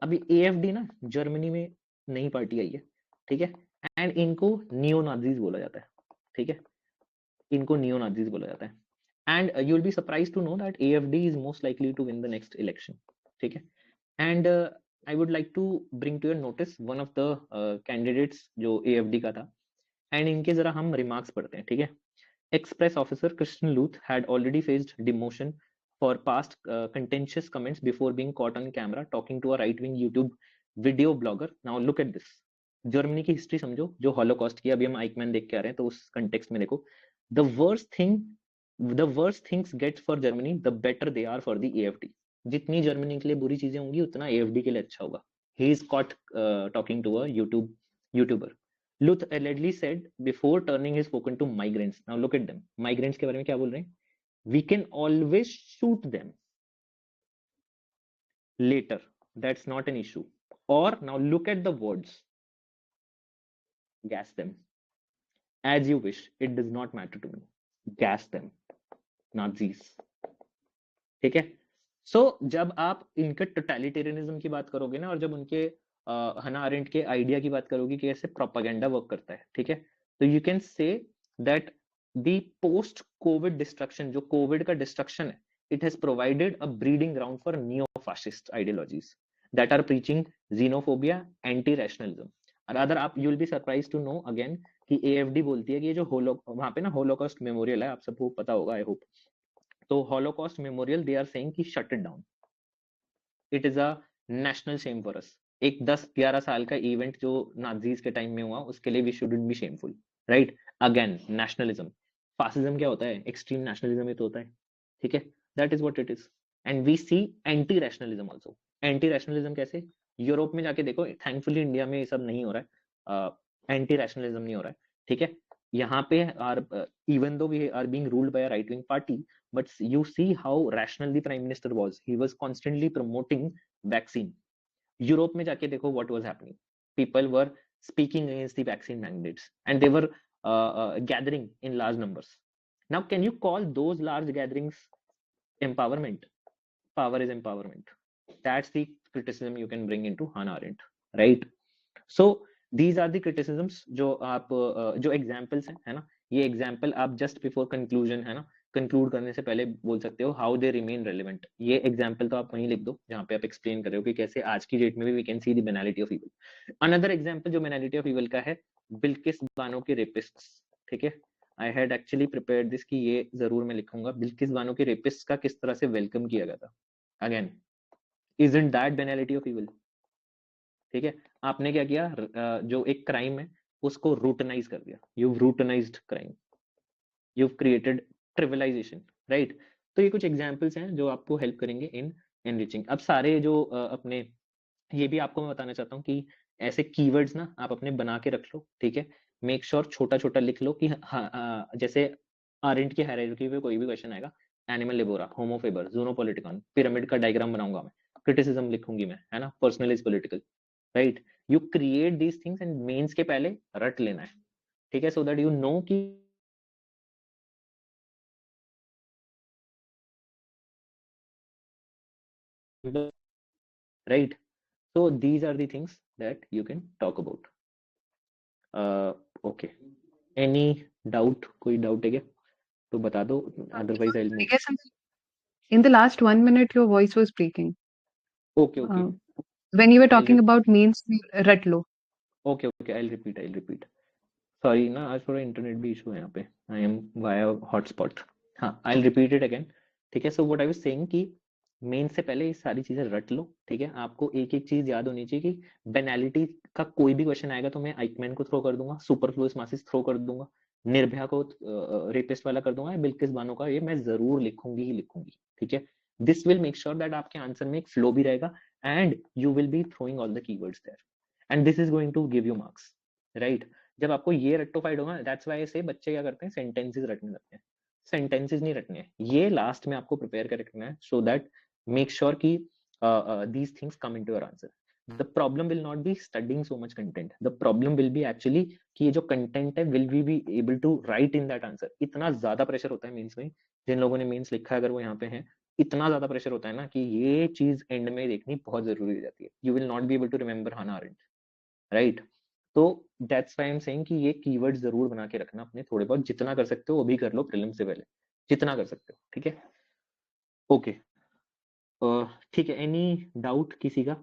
अभी AFD ना जर्मनी में नई पार्टी आई है, ठीक है, एंड इनको नियो नाजीज बोला जाता है, ठीक है, इनको नियो नाजीज बोला जाता है, and you will be surprised to know that AFD is most likely to win the next election, ठीक है। And I would like to bring to your notice one of the candidates जो AFD का था, and इनके जरा हम remarks पढ़ते हैं, ठीक है। Express officer Christian Luth had already faced demotion for past contentious comments before being caught on camera talking to a right-wing YouTube video blogger. Now look at this. Germany की history समझो, जो Holocaust की, अभी हम Eichmann देख के आ रहे हैं, तो उस कंटेक्स्ट में देखो, the worst things get for Germany, the better they are for the AFD. जितनी जर्मनी के लिए बुरी चीजें होंगी उतना AFD के लिए अच्छा होगा. He is caught talking to a YouTuber. Luth allegedly said before turning his focus to migrants. Now look at them. Migrants के बारे में क्या बोल रहे हैं? We can always shoot them later. That's not an issue. Or now look at the words. Gas them. As you wish. It does not matter to me. Gas them. Nazis. ठीक है। सो जब आप इनके टोटलिटेरियनिज्म की बात करोगे ना, और जब उनके हना अरेंट के आइडिया की बात करोगे कि कैसे प्रोपागेंडा वर्क करता है, ठीक है, तो you can say that the post Covid destruction, जो कोविड का डिस्ट्रक्शन है, it has provided a breeding ground for neo-fascist ideologies that are preaching xenophobia, anti-rationalism. और अदर आप you will be surprised to know again कि AFD बोलती है कि ये जो वहां पे ना होलोकॉस्ट मेमोरियल है, आप सबको पता होगा आई होप, तो Holocaust memorial they are saying कि shut it down, it is a national shame for us. एक 10-11 साल का इवेंट जो नाजीज के टाइम में हुआ, उसके लिए we shouldn't be shameful, right? Again nationalism, fascism क्या होता है? एक्सट्रीम नेशनलिज्म ही तो होता है, ठीक है? That is what it is. And we see anti rationalism also. Anti rationalism कैसे? यूरोप में जाके देखो, थैंकफुली इंडिया में ये सब नहीं हो रहा है, एंटी रैशनलिज्म नहीं हो रहा है, ठीक है? यहाँ पे are even though we are being ruled by a right wing party, but you see how rational the prime minister was. He was constantly promoting vaccine. Europe में जाके देखो what was happening. People were speaking against the vaccine mandates and they were gathering in large numbers. Now, can you call those large gatherings empowerment? Power is empowerment. That's the criticism you can bring into Hannah Arendt, right? So these are the criticisms जो आप जो examples हैं, है ना? ये example आप just before conclusion, है ना, कंक्लूड करने से पहले बोल सकते हो हाउ दे रिमेन रेलेवेंट। ये एग्जांपल तो आप वहीं लिख दो जहां पे आप एक्सप्लेन कर रहे हो कि कैसे आज की डेट में भी we can see the banality of evil. Another example जो बेनालिटी ऑफ इविल का है, बिल्किस बानो के रेपिस्ट्स, ठीक है? I had actually prepared this कि ये जरूर मैं लिखूंगा, बिल्किस बानो के रेपिस्ट्स का किस तरह से वेलकम किया गया था। Again, isn't that banality of evil? ठीक है, आपने क्या किया, जो एक क्राइम है उसको रूटनाइज कर दिया, you routinised crime, you created trivialisation, right? तो ये कुछ एग्जांपल्स हैं जो आपको हेल्प करेंगे इन एनरिचिंग। अब सारे जो अपने, ये भी आपको मैं बताना चाहता हूँ कि ऐसे कीवर्ड्स ना आप अपने बना के रख लो, ठीक है? मेक श्योर छोटा छोटा लिख लो कि जैसे आरेंट की हायरार्की पे कोई भी क्वेश्चन आएगा, animal laborans, homo faber, zoon politikon, pyramid का डायग्राम बनाऊंगा मैं, क्रिटिसिज्म लिखूंगी मैं, है ना, personal is political, right? You create these things and mains के पहले रट लेना है, ठीक है? सो दैट यू नो कि right? So these are the things that you can talk about. Okay, any doubt? कोई doubt है क्या तो बता दो, otherwise I'll I move. guess in the last 1 minute, your voice was breaking. Okay, okay, When you were I'll talking about means, ratlo. okay, I'll repeat. Sorry ना, आज थोड़ा internet भी इशू है यहाँ पे, I am via hotspot. हाँ, I'll repeat it again, ठीक है? So what I was saying कि मेन से पहले ये सारी चीजें रट लो, ठीक है? आपको एक एक चीज याद होनी चाहिए कि बेनालिटी का कोई भी क्वेश्चन आएगा तो मैं आइकमैन को थ्रो कर दूंगा, सुपरफ्लुअस मासिस थ्रो कर दूंगा, निर्भया को रेपिस्ट वाला कर दूंगा, बिल्किस बानो का ये मैं जरूर लिखूंगी ही लिखूंगी, ठीक है? This will make sure that आपके आंसर में एक फ्लो भी रहेगा and you will be throwing all the keywords there and this is going to give you marks, right? जब आपको ये रेक्टिफाइड होगा, दैट्स व्हाई से बच्चे क्या करते हैं, सेंटेंसेस रटने लगते हैं। सेंटेंसेस नहीं रटने हैं, ये लास्ट में आपको प्रिपेयर कर रखना है, so that make sure ki these things come into your answer. The problem will not be studying so much content, the problem will be actually कि ये जो content है will we be able to write in that answer. इतना ज्यादा pressure होता है mains में, जिन लोगों ने मेंस लिखा है अगर वो यहाँ पे हैं, इतना ज्यादा प्रेशर होता है ना कि ये चीज एंड में देखनी बहुत जरूरी हो जाती है। you will not be able to remember Hannah Arendt, right? तो that's why I'm saying कि ये कीवर्ड जरूर बना के रखना अपने, थोड़े बहुत जितना कर सकते हो वो भी कर लो प्रीलिम से पहले, जितना कर सकते हो, ठीक है? ओके, ठीक है, एनी डाउट किसी का?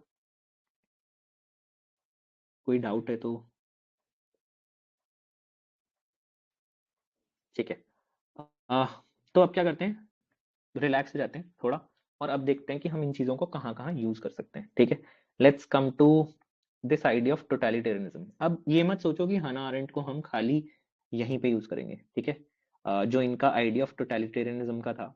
कोई डाउट है तो ठीक है। तो अब क्या करते हैं, रिलैक्स हो जाते हैं थोड़ा और अब देखते हैं कि हम इन चीजों को कहाँ कहाँ यूज कर सकते हैं, ठीक है? Let's come to this idea of totalitarianism. अब ये मत सोचो कि हाना अरेंट को हम खाली यहीं पे यूज करेंगे, ठीक है? जो इनका आइडिया ऑफ टोटलिटेरियनिज्म का था,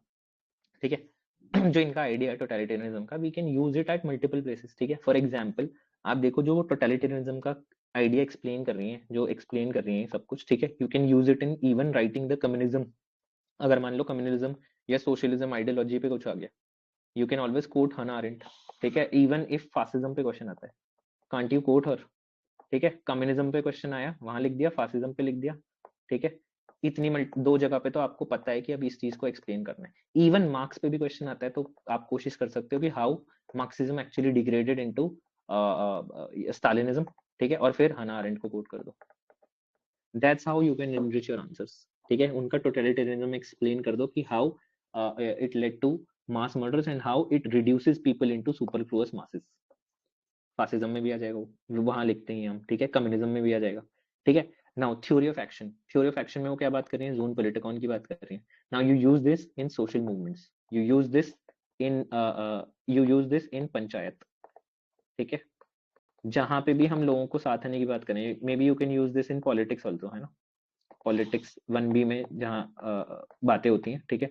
ठीक है, जो इनका आइडिया है टोटलिटेरियनिज्म का, we can use it at multiple places, ठीक है? फॉर एग्जांपल आप देखो, जो टोटलिटेरियनिज्म का आइडिया एक्सप्लेन कर रही हैं, जो एक्सप्लेन कर रही हैं सब कुछ, ठीक है, you can use it in even writing the communism. अगर मान लो कम्युनिज्म या सोशलिज्म आइडियोलॉजी पे कुछ आ गया, you can always quote Hannah Arendt, ठीक है? इवन इफ फासिज्म पे क्वेश्चन आता है, कांट यू कोट हर, ठीक है? कम्युनिज्म पे क्वेश्चन आया, वहां लिख दिया, फासिज्म पे लिख दिया, ठीक है? इतनी दो जगह पे तो आपको पता है कि अब इस चीज को एक्सप्लेन करना है। इवन मार्क्स पे भी क्वेश्चन आता है तो आप कोशिश कर सकते हो कि how Marxism actually degraded into Stalinism, ठीक है, और फिर हना अरेंट को कोट कर दो। That's how you can enrich your answers, ठीक है। उनका टोटलिटेरियनिज्म एक्सप्लेन कर दो कि how it led to mass murders and how it reduces people into superfluous masses. Fascism में भी आ जाएगा वो वहां लिखते हैं हम, ठीक है। कम्युनिज्म में भी आ जाएगा, ठीक है। Now theory of action, theory of action में वो क्या बात कर रही है, जोन पॉलिटिकॉन की बात कर रही है। Now you use this in social movements, you use this in panchayat, ठीक है, जहां पे भी हम लोगों को साथ आने की बात करें। May be you can use this in politics also, है ना। पॉलिटिक्स 1B में जहाँ बातें होती हैं, ठीक है।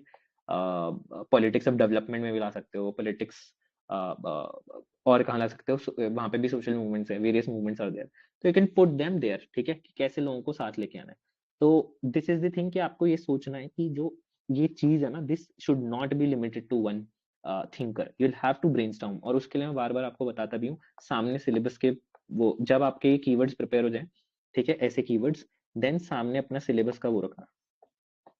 पॉलिटिक्स ऑफ डेवलपमेंट में भी ला सकते हो, पॉलिटिक्स और कहाँ ला सकते हो, वहां पे भी सोशल मूवमेंट्स है, वेरियस मूवमेंट्स आर देयर, तो you can put them there, ठीक है, कि कैसे लोगों को साथ लेके आना है। तो दिस इज द थिंग कि आपको ये सोचना है कि जो ये चीज है ना, this should not be limited to one thinker, you will have to brainstorm. और उसके लिए मैं बार बार आपको बताता भी हूँ, सामने सिलेबस के वो जब आपके ये कीवर्ड्स प्रिपेयर हो जाए, ठीक है, ऐसे कीवर्ड्स, देन सामने अपना सिलेबस का वो रखना,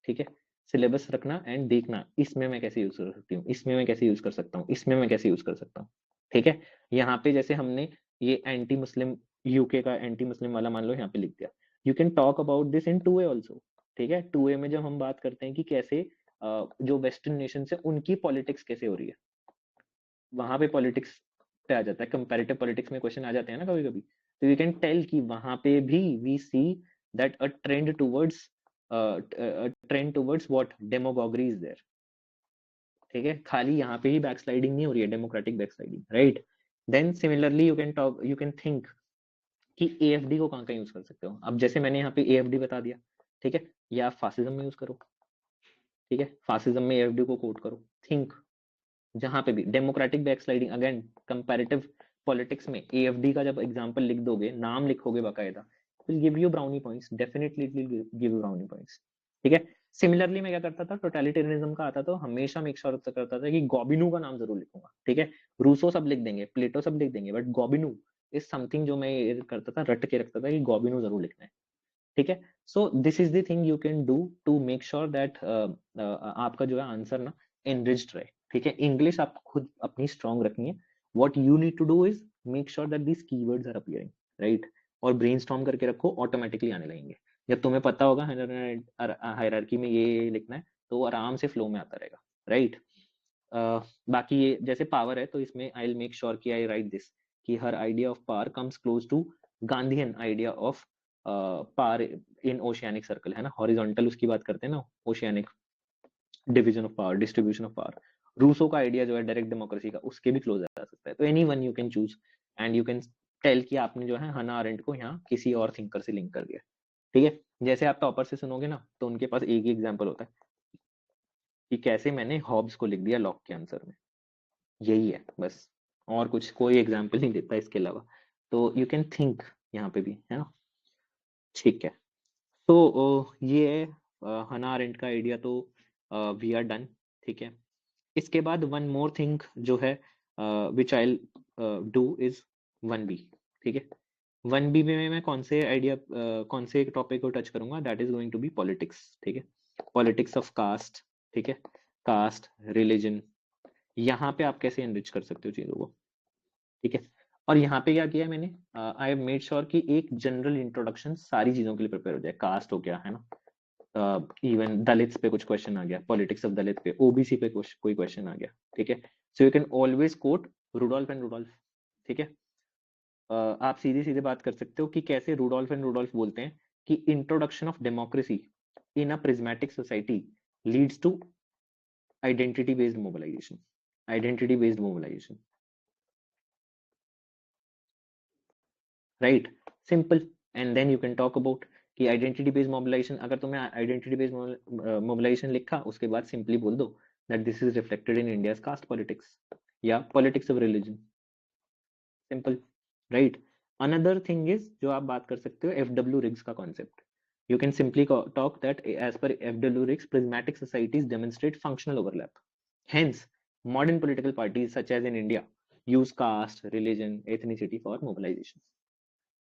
ठीक है, सिलेबस रखना एंड देखना इसमें मैं कैसे यूज कर सकती हूँ, इसमें मैं कैसे यूज कर सकता हूँ, इसमें मैं कैसे यूज कर सकता हूँ, ठीक है। यहाँ पे जैसे हमने ये एंटी मुस्लिम, यूके का एंटी मुस्लिम वाला मान लो यहाँ पे लिख दिया, you can talk about this in 2A also, ठीक है। 2A में जब हम बात करते हैं कि कैसे जो वेस्टर्न नेशन है उनकी पॉलिटिक्स कैसे हो रही है, वहां पे पॉलिटिक्स पे आ जाता है, कंपैरेटिव पॉलिटिक्स में क्वेश्चन आ जाते हैं ना कभी कभी, तो यू कैन टेल कि वहां पे भी we see that a trend towards what demagogy is there, ठीक है। खाली यहाँ पे ही बैकस्लाइडिंग नहीं हो रही है, democratic backsliding, right. Then similarly you can talk, you can think कि AFD को कहाँ कहाँ यूज कर सकते हो। अब जैसे मैंने यहाँ पे AFD बता दिया, ठीक है, या फासिज्म में यूज करो, ठीक है, फासिज्म में AFD को कोट करो, थिंक जहां पे भी democratic backsliding, again comparative politics में AFD का जब एग्जांपल लिख दोगे, नाम लिखोगे बाकायदा, will give you brownie points, definitely it will give you brownie points, ठीक है। सिमिलरली मैं क्या करता था, टोटलिटेरियनिज्म का आता तो हमेशा मेक श्योर करता था कि गोबिनू का नाम जरूर लिखूंगा, ठीक है। रूसो सब लिख देंगे, प्लेटो सब लिख देंगे, बट गोबिनू इज समथिंग जो मैं ये करता था, रट के रखता था कि गोबिनू जरूर लिखना है, ठीक है। So this is the thing you can do to make sure that आपका जो है आंसर ना एनरिच्ड रहे, ठीक है। इंग्लिश आप खुद अपनी स्ट्रॉन्ग रखनी है, what you need to do is make sure that these keywords are appearing, right, और ब्रेनस्टॉर्म करके रखो, ऑटोमेटिकली आने लगेंगे। जब तुम्हें पता होगा हायरार्की में ये लिखना है तो वो आराम से फ्लो में आता रहेगा, राइट। बाकी ये जैसे पावर है तो इसमें आई विल मेक श्योर कि आई राइट दिस कि her idea of power comes close to Gandhian idea of power in oceanic circle, है ना, हॉरिजॉन्टल उसकी बात करते हैं ना, oceanic division of power, distribution of power. Rousseau का आइडिया जो है डायरेक्ट डेमोक्रेसी का, उसके भी क्लोज आ सकता है। तो any one you can choose and you can tell कि आपने जो है हना अरेंट को यहाँ किसी और थिंकर से लिंक कर दिया, ठीक है। जैसे आप टॉपर से सुनोगे ना तो उनके पास एक ही एग्जाम्पल होता है कि कैसे मैंने हॉब्स को लिख दिया लॉक के आंसर में, यही है बस, और कुछ कोई एग्जाम्पल नहीं देता इसके अलावा। तो यू कैन थिंक यहाँ पे भी, है ना, ठीक है। तो ये हना अरेंट का आइडिया तो वी आर डन, ठीक है। इसके बाद वन मोर थिंग जो है विच आई डू इज 1B, ठीक है। 1B में मैं कौन से आइडिया कौन से टॉपिक को टच करूंगा, that is going to be politics, ठीक है। पॉलिटिक्स ऑफ कास्ट, ठीक है, कास्ट, रिलीजन, यहाँ पे आप कैसे एनरिच कर सकते हो चीजों को, ठीक है। और यहाँ पे क्या किया मैंने, आई हैव मेड श्योर कि एक जनरल इंट्रोडक्शन सारी चीजों के लिए प्रिपेयर हो जाए। कास्ट हो गया, है ना, इवन दलित्स पे कुछ क्वेश्चन आ गया, पॉलिटिक्स ऑफ दलित पे, OBC पे कोई क्वेश्चन आ गया, ठीक है। So you can always quote Rudolph and Rudolph, ठीक है। आप सीधी सीधे बात कर सकते हो कि कैसे रूडोल्फ एंड रूडोल्फ बोलते हैं कि introduction of democracy in a prismatic society leads to identity based mobilisation, identity based mobilisation, right, simple. And then you can talk about कि आइडेंटिटी बेस्ड मोबिलाइजेशन, अगर तुमने आइडेंटिटी बेस्ड मोबिलाइजेशन लिखा उसके बाद simply बोल दो that this is reflected in India's caste politics या politics of religion, simple, right. Another thing is जो आप बात कर सकते हो FW रिग्स का concept, you can simply talk that as per FW Riggs, prismatic societies demonstrate functional overlap. Hence, modern political parties such as in India use caste, religion, ethnicity for mobilization.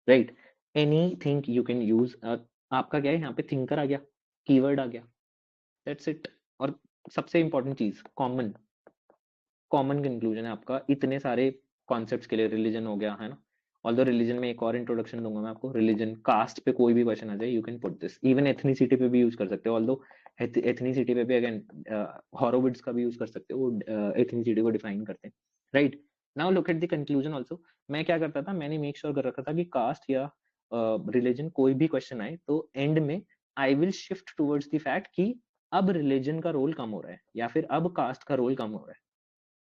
Right? Anything you can use. आपका क्या है यहाँ पे thinker आ गया, keyword आ गया, that's it. और सबसे important चीज कॉमन कंक्लूजन है आपका इतने सारे कॉन्सेप्ट्स के लिए। रिलीजन हो गया है ना, ऑल्दो रिलीजन में एक और इंट्रोडक्शन दूंगा मैं आपको। रिलीजन, कास्ट पे कोई भी क्वेश्चन आ जाए, you can put this. Even ethnicity पे भी यूज कर सकते हो, ऑल्दो एथनिसिटी पे भी अगेन हॉरोविट्ज का भी यूज कर सकते हो, वो एथनिसिटी को डिफाइन करते हैं, right. Now look at the conclusion also. मैं क्या करता था, मैंने मेक श्योर कर रखा था कि कास्ट या रिलीजन कोई भी क्वेश्चन आए तो एंड में I will shift towards the fact कि अब रिलीजन का रोल कम हो रहा है या फिर अब कास्ट का रोल कम हो रहा है,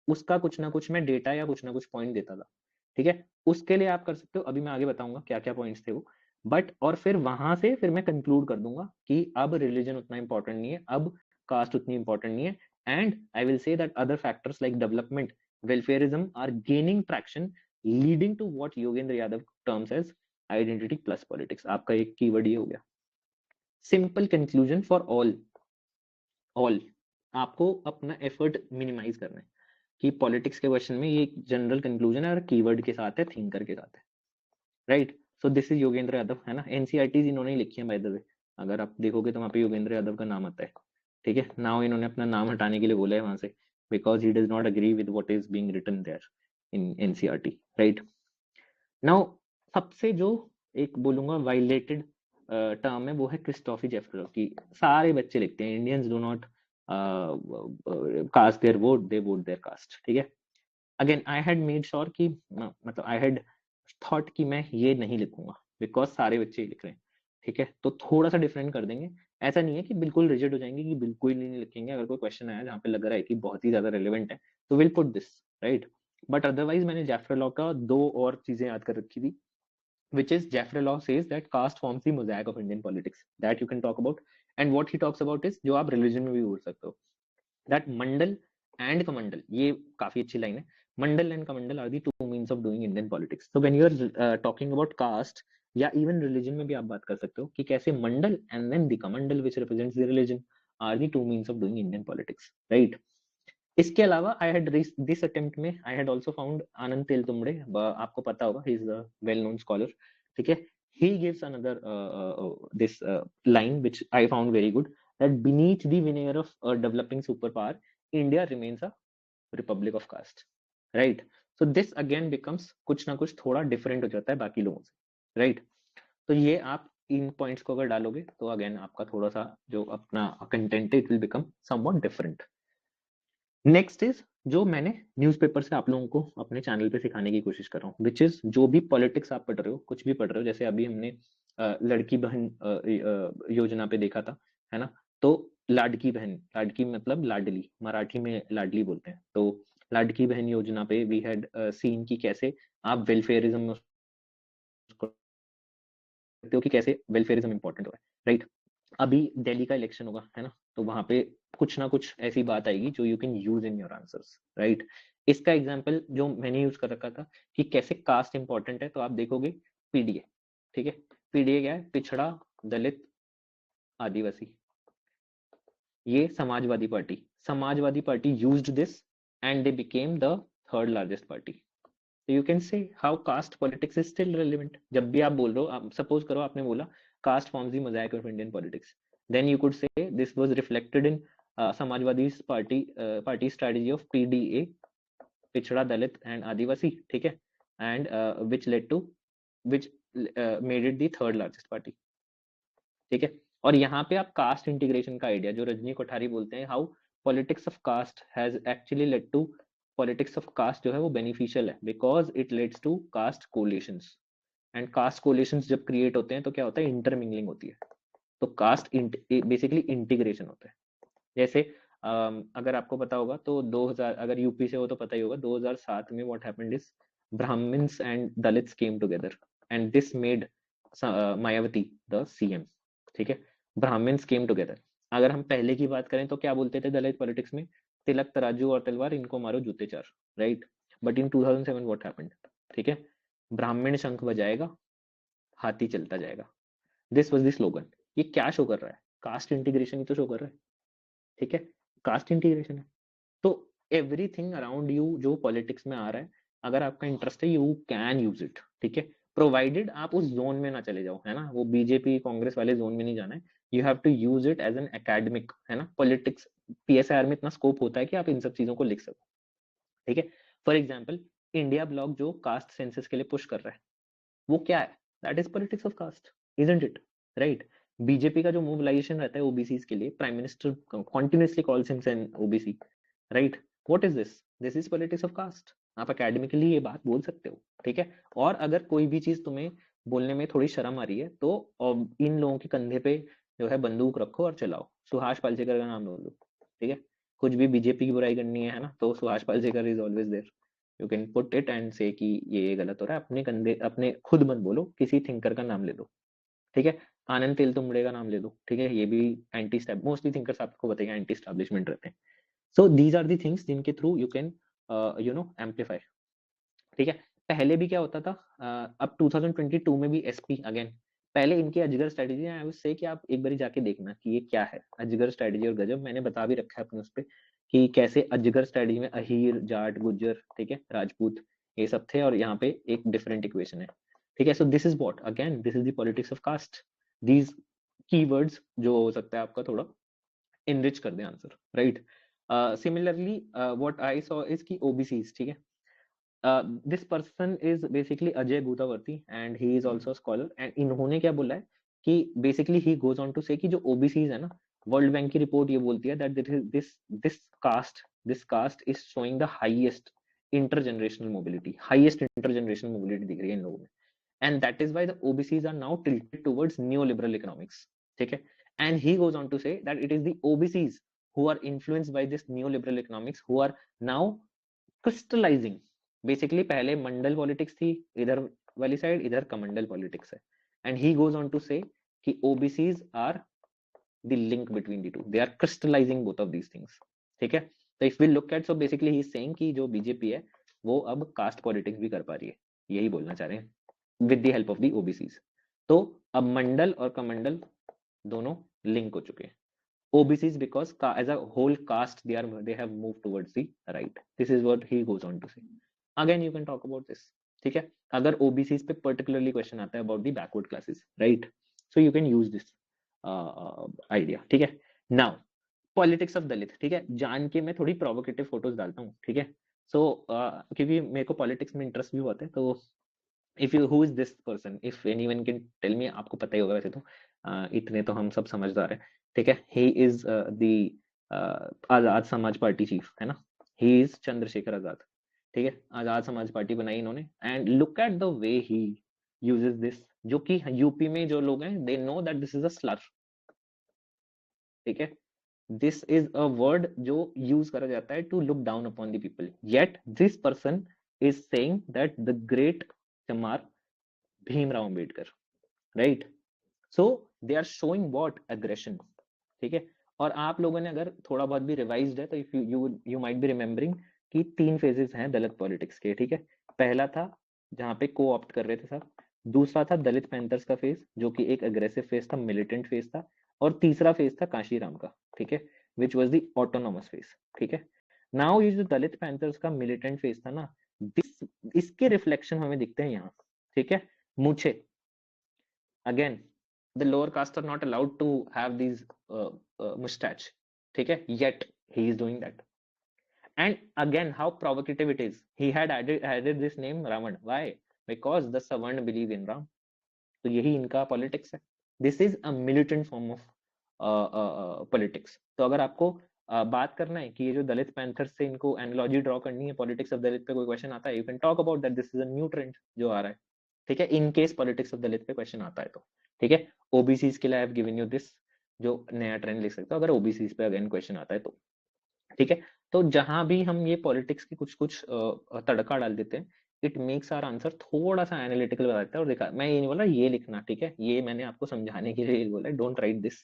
उसका कुछ ना कुछ मैं डेटा या कुछ ना कुछ पॉइंट देता था, ठीक है। उसके लिए आप कर सकते हो, अभी मैं आगे बताऊंगा क्या क्या पॉइंट्स थे वो। बट और फिर वहां से फिर मैं कंक्लूड कर दूंगा कि अब रिलीजन उतना इंपॉर्टेंट नहीं है, अब कास्ट उतनी इंपॉर्टेंट नहीं है, and I will say that other factors like development, welfarism are gaining traction, leading to what Yogendra Yadav terms as identity plus politics. आपका एक कीवर्ड ये हो गया। सिंपल कंक्लूजन फॉर ऑल आपको अपना एफर्ट मिनिमाइज करना है कि पॉलिटिक्स के क्वेश्चन में ये जनरल कंक्लूजन है और कीवर्ड के साथ है, थिंकर के साथ है, right. So this is Yogendra Yadav, है ना। एनसीईआरटीज इन्होंने ही लिखी है बाय द वे, अगर आप देखोगे तो वहाँ पे योगेंद्र यादव का नाम आता है, ठीक है। नाउ इन्होंने अपना नाम हटाने के लिए बोला है वहां से, because he does not agree with what is being written there in NCERT, right. Now सबसे जो एक बोलूंगा वायलेटेड टर्म है वो है क्रिस्टोफी जेफरो की। सारे बच्चे लिखते हैं Indians do not cast their vote, they vote their caste, ठीक है। Again I had made sure कि मतलब आई हैड थॉट कि मैं ये नहीं लिखूंगा बिकॉज सारे बच्चे ही लिख रहे हैं, ठीक है। तो थोड़ा सा डिफरेंट कर देंगे। ऐसा नहीं है कि बिल्कुल रिजिड हो जाएंगे कि बिल्कुल ही नहीं लिखेंगे। अगर कोई क्वेश्चन आया जहाँ पे लग रहा है कि बहुत ही ज्यादा रेलिवेंट है तो will put this, right. But otherwise मैंने जेफरे लॉ का दो और चीजें याद कर रखी थी, which is Jeffrey Law says that caste forms the mosaic of Indian politics, that you can talk about. And what he talks about is जो आप religion में भी बोल सकते हो, that मंडल and कमंडल, ये काफी अच्छी लाइन है। मंडल and कमंडल are the two means of doing Indian politics. So when you are talking about caste या even religion में भी आप बात कर सकते हो कि कैसे मंडल and then the कमंडल which represents the religion are the two means of doing Indian politics, right? इसके अलावा आई हैड दिस अटेम्प्ट में आई हैड आल्सो फाउंड आनंद तेलतुंबड़े, आपको पता होगा, ही is a well known scholar, ठीक है। he gives another this line which I found very good, that beneath the veneer of a developing superpower India remains a republic of caste, right? So this again becomes कुछ ना कुछ थोड़ा different हो जाता है बाकी लोगों से, right? तो ये आप इन पॉइंट्स को अगर डालोगे तो अगेन आपका थोड़ा सा जो अपना कंटेंट है it will become somewhat different. Next is जो मैंने न्यूज़पेपर से आप लोगों को अपने चैनल पे सिखाने की कोशिश कर रहा हूँ, विच इज जो भी पॉलिटिक्स आप पढ़ रहे हो, कुछ भी पढ़ रहे हो, जैसे अभी हमने लड़की बहन योजना पे देखा था, है ना। तो लाडकी बहन, लाडकी मतलब लाडली, मराठी में लाडली बोलते हैं, तो लाडकी बहन योजना पे वी हैड सीन की कैसे आप वेलफेयरिज्म में सकते हो कि कैसे वेलफेयरिज्म इंपॉर्टेंट हो रहा है, राइट। अभी दिल्ली का इलेक्शन होगा, है ना, तो वहां पे कुछ ना कुछ ऐसी बात आएगी जो you can use in your answers, right. इसका एग्जांपल जो मैंने यूज कर रखा था कि कैसे कास्ट इंपॉर्टेंट है, तो आप देखोगे पीडीए, ठीक है। पीडीए क्या है? पिछड़ा, दलित, आदिवासी। ये Samajwadi party used this and they became the third largest party. So you can say how caste politics is still relevant. जब भी आप बोल रहे हो, आप सपोज करो आपने बोला caste forms the mosaic of Indian politics, then you could say this was reflected in Samajwadi party strategy of PDA, पिछड़ा, दलित and आदिवासी, ठीक है, and which made it the third largest party, ठीक है। और यहाँ पे आप कास्ट इंटीग्रेशन का आइडिया जो रजनी कोठारी बोलते हैं, how politics of caste has actually led to, politics of caste जो है वो बेनिफिशियल है because it leads to caste coalitions, and caste coalitions जब क्रिएट होते हैं तो क्या होता है? इंटरमिंगलिंग होती है, तो कास्ट बेसिकली इंटीग्रेशन होता है। जैसे अगर आपको पता होगा तो 2000, अगर यूपी से हो तो पता ही होगा, 2007 में what happened is Brahmins and Dalits came together and this made Mayawati the CM, ठीक है। Brahmins came together. अगर हम पहले की बात करें तो क्या बोलते थे दलित पॉलिटिक्स में? तिलक, तराजू और तलवार, इनको मारो जूते चार, right. But in 2007 what happened, ठीक है, ब्राह्मण शंख बजाएगा, हाथी चलता जाएगा, दिस वाज द स्लोगन। ये क्या शो कर रहा है? कास्ट इंटीग्रेशन ही तो शो कर रहा है, ठीक है, कास्ट इंटीग्रेशन है। तो एवरीथिंग अराउंड यू जो पॉलिटिक्स में आ रहा है, अगर आपका इंटरेस्ट है यू कैन यूज इट, ठीक है। प्रोवाइडेड आप उस जोन में ना चले जाओ, है ना, वो बीजेपी कांग्रेस वाले जोन में नहीं जाना है। You have to use it as an academic, है ना, पॉलिटिक्स पीएसआर में इतना स्कोप होता है कि आप इन सब चीजों को लिख सको, ठीक है। फॉर एग्जाम्पल इंडिया ब्लॉक जो कास्ट सेंसस के लिए पुश कर रहा है, वो क्या है, that is politics of caste, isn't it, right. BJP का जो मोबिलाइजेशन रहता है ओबीसी के लिए, prime minister continuously calls himself an OBC, right. What is this is politics of caste. आप एकेडमिकली ये बात बोल सकते हो, ठीक है। और अगर कोई भी चीज तुम्हें बोलने में थोड़ी शर्म आ रही है तो इन लोगों के कंधे पे जो है बंदूक रखो और चलाओ, सुभाष पालेकर का नाम बोल दो, ठीक है। कुछ भी बीजेपी की बुराई करनी है ना, तो Subhash Palekar is always there, you can put it and say कि ये गलत हो रहा है, अपने कंधे अपने खुद मत बोलो, किसी थिंकर का नाम ले दो, ठीक है। आनंद तेलतुंबड़े का नाम ले दो, ठीक है, ये भी एंटी मोस्टली थिंकर्स आपको बताएंगे एंटी स्टैब्लिशमेंट रहते हैं। So these are the things जिनके थ्रू यू कैन एम्पलीफाई, ठीक है। पहले भी क्या होता था, अब 2022 में भी एसपी अगेन, पहले इनकी अजगर स्ट्रेटेजी, आई वुड से कि आप एक बार जाके देखना कि ये क्या है अजगर स्ट्रेटेजी और गजब, मैंने बता भी रखा है अपने उस पे कि कैसे अजगर स्ट्रेटेजी में अहीर, जाट, गुज्जर, ठीक है, राजपूत, ये सब थे, और यहाँ पे एक डिफरेंट इक्वेशन है, ठीक है। So this is what, again this is the politics of caste, these keywords जो हो सकता है आपका थोड़ा इनरिच कर दे answer, right. Similarly what I saw is की ओबीसीज, ठीक है, this person is basically Ajay Gudavarthy and he is also scholar, and इन्होंने क्या बोला है कि basically he goes on to say कि जो ओबीसीज है ना, वर्ल्ड बैंक की रिपोर्ट ये बोलती है that this caste is showing the highest intergenerational mobility, highest intergenerational mobility दिख रही है इन लोगों में, and that is why the OBCs are now tilted towards neoliberal economics, ठीक है। And he goes on to say that it is the OBCs who are influenced by this neoliberal economics who are now crystallizing, basically पहले मंडल politics थी इधर वाली side, इधर Kamandal politics है, and he goes on to say कि OBCs are the link between the two, they are crystallising both of these things, ठीक है। तो if we look at, so basically he is saying कि जो BJP है वो अब कास्ट पॉलिटिक्स भी कर पा रही है, यही बोलना चाह रहे हैं with the help of the OBCs. तो अब मंडल और कमंडल दोनों लिंक हो चुके हैं, OBCs because as a whole caste they have moved towards the right. This is what he goes on to say. Again you can talk about this, ठीक है। अगर OBCs पे particularly question आता है about the backward classes, right? So you can use this idea, ठीक है। Now politics of Dalit, ठीक है, जान के मैं थोड़ी provocative photos डालता हूँ, ठीक है। So क्योंकि मेरे को politics में interest भी होता है, तो if you who is this person, if anyone can tell me, आपको पता ही होगा वैसे तो, इतने तो हम सब समझदार हैं, ठीक है। he is the Azad Samaj party chief, है ना, he is चंद्रशेखर आजाद, ठीक है। आजाद समाज पार्टी बनाई इन्होंने, and look at the way he uses this, जो कि यूपी में जो लोग हैं they know that this is a slur, ठीक है। दिस इज अ वर्ड जो यूज करा जाता है to look down upon the people, yet this person is saying that the great Chamar Bhimrao Ambedkar, right. So they are showing what, aggression, ठीक है। और आप लोगों ने अगर थोड़ा बहुत भी रिवाइज्ड है तो if you might be remembering कि 3 फेजेस हैं दलित पॉलिटिक्स के, ठीक है। पहला था जहां पे को ऑप्ट कर रहे थे सब, दूसरा था दलित पैंथर्स का फेज जो कि एक अग्रेसिव फेज था, मिलिटेंट फेज था, और तीसरा फेज था काशीराम का, ठीक है, which was the autonomous phase, ठीक है। नाउ ये जो दलित पैंथर्स का मिलिटेंट फेज था ना, इसके रिफ्लेक्शन हमें दिखते हैं यहाँ, ठीक है। मूछे, again the lower caste are not allowed to have these mustache, ठीक है, yet he is doing that. And again how provocative it is, he had added this name Ravan, why? Because the Savarna believe in Ram, तो यही इनका politics है, this is a militant form of politics. तो अगर आपको बात करना है कि ये जो दलित पैंथर्स से इनको एनालॉजी ड्रॉ करनी है पॉलिटिक्स ऑफ दलित पे कोई क्वेश्चन आता है, you can talk about that, this is a new trend जो आ रहा है, ठीक है, इन केस पॉलिटिक्स ऑफ दलित पे क्वेश्चन आता है तो, ठीक है। ओबीसीज के लिए आई हैव गिवन यू दिस, जो नया ट्रेंड लिख सकते हो अगर ओबीसीज पे अगेन क्वेश्चन आता है तो, ठीक है। तो जहां भी हम ये पॉलिटिक्स की कुछ कुछ तड़का डाल देते हैं, इट मेक्स आवर आंसर थोड़ा सा एनालिटिकल बनाता है, और देखा मैं ये नहीं बोला ये लिखना, ठीक है, ये मैंने आपको समझाने के लिए बोला, डोंट राइट दिस,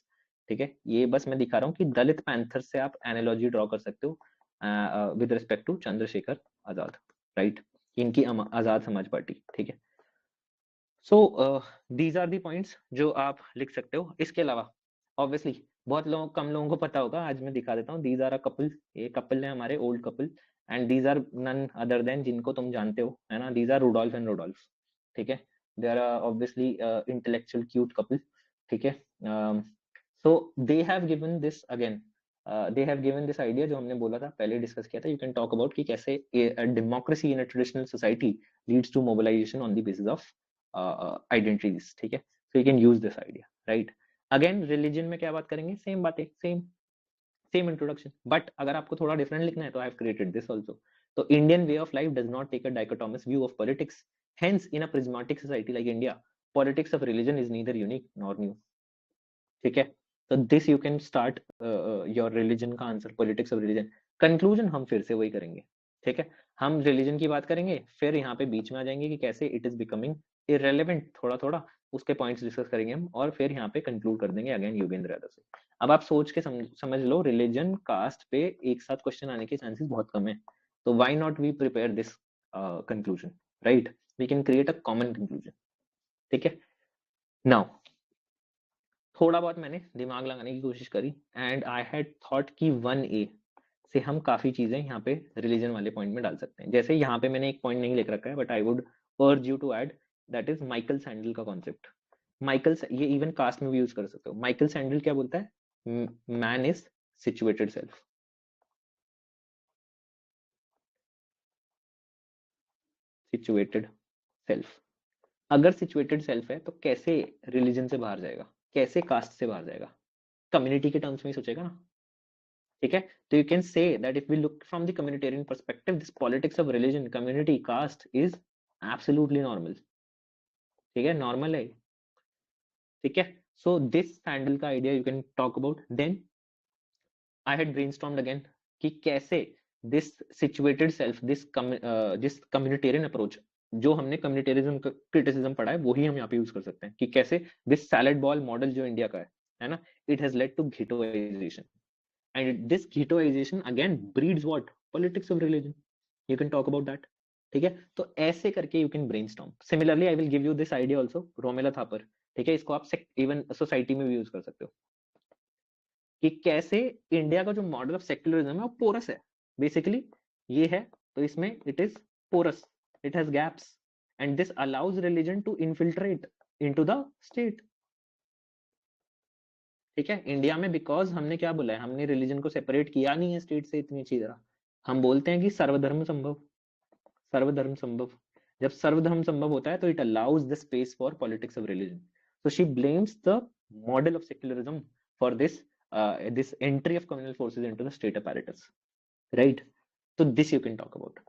ठीक है। ये बस मैं दिखा रहा हूँ कि दलित पैंथर से आप एनालॉजी ड्रॉ कर सकते हो with respect to Chandrashekhar Azad, right, इनकी आजाद समाज पार्टी, ठीक है। So these are the points जो आप लिख सकते हो। इसके अलावा ऑब्वियसली बहुत लोग कम लोगों को पता होगा, आज मैं दिखा देता हूँ, दीज आर अ कपल, ये कपल है हमारे old couple, and these are none other than जिनको तुम जानते हो, है ना, these are Rudolph and Rudolph, ठीक है। they are obviously intellectual cute couple, ठीक है. So they have given this again, they have given this idea जो हमने बोला था, पहले डिस्कस किया था. You can talk about कि कैसे a democracy in a traditional society leads to mobilization on the basis of identities, ठीक है. So you can use this idea, right? Again religion में क्या बात करेंगे, सेम बातें, सेम इंट्रोडक्शन, बट अगर आपको थोड़ा डिफरेंट लिखना है तो I have created this also. तो Indian way of life does not take a dichotomous view of politics, hence in a prismatic society like India politics of religion is neither unique nor new, ठीक है. तो this you can start your religion का answer, politics of religion. Conclusion हम फिर से वही करेंगे, ठीक है. हम रिलीजन की बात करेंगे, फिर यहाँ पे बीच में आ जाएंगे कि कैसे इट इज बिकमिंग इररेलेवेंट, थोड़ा थोड़ा उसके पॉइंट्स डिस्कस करेंगे हम, और फिर यहाँ पे कंक्लूड कर देंगे अगेन योगेंद्र यादव से. अब आप सोच के समझ लो, रिलीजन कास्ट पे एक साथ क्वेश्चन आने के चांसेस बहुत कम है, तो why not we prepare this conclusion, right? We can create a common conclusion, ठीक है. नाउ थोड़ा बहुत मैंने दिमाग लगाने की कोशिश करी, एंड आई हैड थॉट कि 1A से हम काफी चीजें यहाँ पे रिलीजन वाले पॉइंट में डाल सकते हैं. जैसे यहाँ पे मैंने एक पॉइंट नहीं लिख रखा है, but I would urge you to add, that is Michael Sandel का कॉन्सेप्ट. ये इवन कास्ट में भी यूज कर सकते हो. माइकल सैंडल क्या बोलता है? Man is situated self. Situated self. अगर सिचुएटेड सेल्फ है तो कैसे रिलीजन से बाहर जाएगा, कैसे कास्ट से बाहर जाएगा? कम्युनिटी के टर्म्स में ही सोचेगा ना, ठीक है. तो you can say that if we look from the communitarian perspective, this politics of religion, community, caste is absolutely normal, ठीक है, नॉर्मल है, ठीक है. सो दिस सैंडल का idea you can talk about. Then I had brainstormed again कि कैसे this situated self, this communitarian approach, जो हमने कम्युनिटेरिज्म क्रिटिसिज्म पढ़ा है, वही हम यहाँ पे यूज कर सकते हैं. कि कैसे दिस सैलेड बॉल मॉडल जो इंडिया का है ना, it has led to ghettoization, and this ghettoization again breeds what? Politics of religion. You can talk about that, ठीक है. तो ऐसे करके you can brainstorm. Similarly I will give you this idea also, रोमेला Thapar, ठीक है. इसको आप इवन सोसाइटी में भी यूज कर सकते हो कि कैसे इंडिया का जो मॉडल ऑफ सेक्युलरिज्म है वो पोरस है, बेसिकली ये है. तो इसमें it is porous, it has gaps, and this allows religion to infiltrate into the state, ठीक है. इंडिया में बिकॉज हमने क्या बोला है, हमने रिलीजन को सेपरेट किया नहीं है स्टेट से इतनी अच्छी तरह. हम बोलते हैं कि सर्वधर्म संभव, सर्वधर्म संभव. जब सर्वधर्म संभव होता है तो it allows the space for politics of religion. So she blames the model of secularism for this entry of communal forces into the state apparatus, right? तो this you can talk about.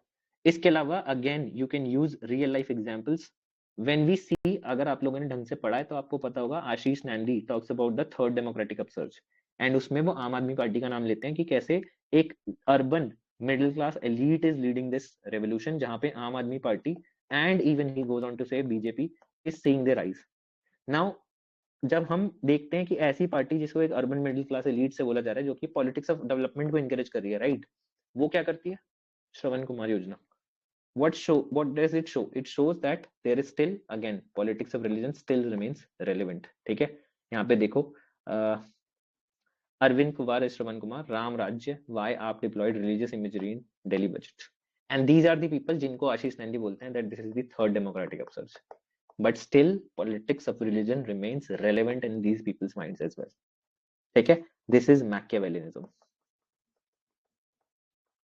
इसके अलावा again you can use real life examples. When we see, अगर आप लोगों ने ढंग से पढ़ा है तो आपको पता होगा, Ashis Nandy talks about the third democratic upsurge, and उसमें वो आम आदमी पार्टी का नाम लेते हैं कि कैसे एक urban middle class elite is leading this revolution, जहां पे Aam Aadmi party and even he goes on to say BJP is seeing the rise. Now जब हम देखते हैं कि ऐसी पार्टी जिसको एक अर्बन मिडिल क्लास एलीट से बोला जा रहा है, जो कि पॉलिटिक्स ऑफ डेवलपमेंट को एनकरेज कर रही है, राइट? वो क्या करती है? श्रवण कुमार योजना. What does it show? It shows that there is still, again, politics of religion still remains relevant, ठीक है. यहाँ पे देखो, अरविंद कुमार, श्रवण कुमार, राम राज्य, why आप deployed religious imagery in Delhi budget, and these are the people जिनको आशीष नंदी बोलते हैं that this is the third democratic upsurge, but still politics of religion remains relevant in these people's minds as well, ठीक है. This is Machiavellianism.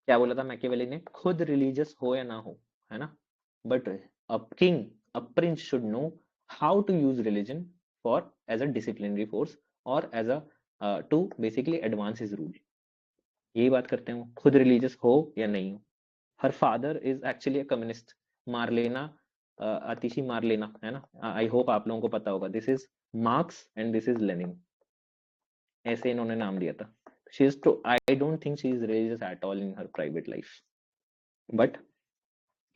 क्या बोला था Machiavelli ने? खुद रिलीजियस हो या ना हो, है ना, but a king, a prince should know how to use religion for as a disciplinary force और as a to basically advance his rule. यही बात करते हैं, वो खुद रिलीजियस हो या नहीं हो. Her father is actually a communist, Marlena, Atishi Marlena, है ना. आई होप आप लोगों को पता होगा. This is marks and this is Lenin, ऐसे इन्होंने नाम दिया था. She is true. I don't think she is religious at all in her private life, but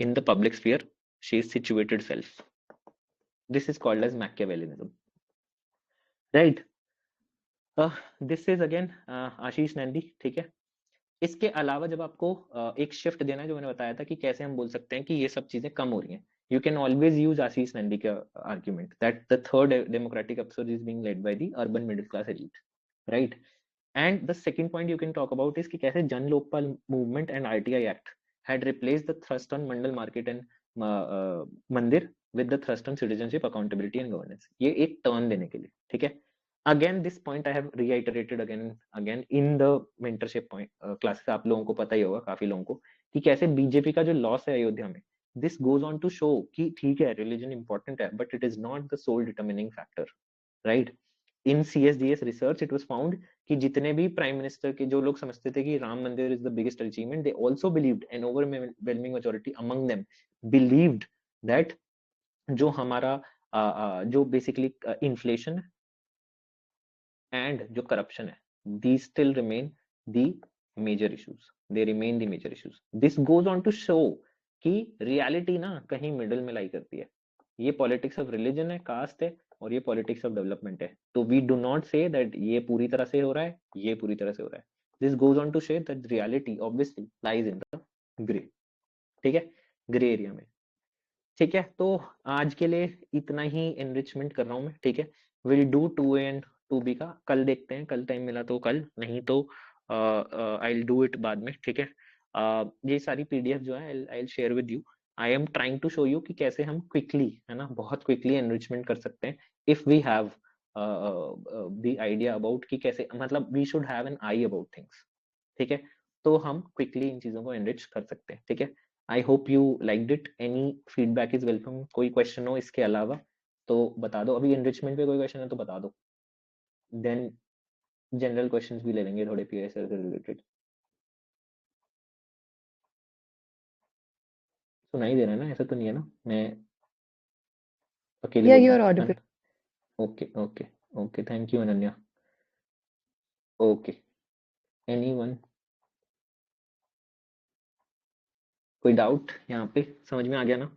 in the public sphere, she is situated self. This is called as Machiavellianism, right? This is again आशीष नंदी, ठीक है. इसके अलावा जब आपको एक shift देना है, जो मैंने बताया था कि कैसे हम बोल सकते हैं कि ये सब चीजें कम हो रही हैं, you can always use आशीष नंदी का argument that the third democratic upsurge is being led by the urban middle class elite, right? And the second point you can talk about is कि कैसे जन Lokpal movement and RTI Act had replaced the thrust on Mandal market and Mandir with the thrust on citizenship, accountability and governance. ये एक turn देने के लिए, ठीक है. Again this point I have reiterated again in the mentorship point classes. आप लोगों को पता ही होगा, काफी लोगों को, कि कैसे बीजेपी का जो लॉस है अयोध्या में, this goes on to show कि ठीक है religion important है, but it is not the sole determining factor, right? In CSDS research it was found कि जितने भी प्राइम मिनिस्टर के जो लोग समझते थे कि राम मंदिर is the biggest achievement, they also believed, an overwhelming majority among them believed that जो हमारा जो बेसिकली इन्फ्लेशन एंड जो करप्शन है, these still remain the major issues. They remain the major issues. This goes on to show कि reality ना कहीं middle में lie करती है. ये पॉलिटिक्स ऑफ रिलीजन है, कास्ट है, और ये पॉलिटिक्स ऑफ डेवलपमेंट है. तो we do not say that ये पूरी तरह से हो रहा है, ये पूरी तरह से हो रहा है. दिस गोज ऑन टू शे that reality obviously lies in the grey, ठीक है, ग्रे एरिया में. ठीक है, तो आज के लिए इतना ही एनरिचमेंट कर रहा हूँ मैं, ठीक है. Will do 2A and 2B का कल देखते हैं, कल टाइम मिला तो कल, नहीं तो आई विल डू इट बाद में, ठीक है. ये सारी PDF जो है I will share with you. I am trying to show you कि कैसे हम क्विकली, है ना, बहुत क्विकली एनरिचमेंट कर सकते हैं if we have the idea about कि कैसे, मतलब we should have an eye about things, ठीक है. तो हम क्विकली इन चीजों को एनरिच कर सकते हैं, ठीक है. I hope you liked it. Any feedback is welcome. कोई क्वेश्चन हो इसके अलावा तो बता दो. अभी एनरिचमेंट पे कोई क्वेश्चन है तो बता दो, देन जनरल क्वेश्चंस भी ले लेंगे थोड़े PSR से रिलेटेड. सुनाई दे रहा है ना, ऐसा तो नहीं है ना मैं अकेले Yeah, बोल रहा you're हूँ, है audible. ना. Okay okay okay, thank you Ananya. Okay, anyone, कोई डाउट यहाँ पे, समझ में आ गया ना?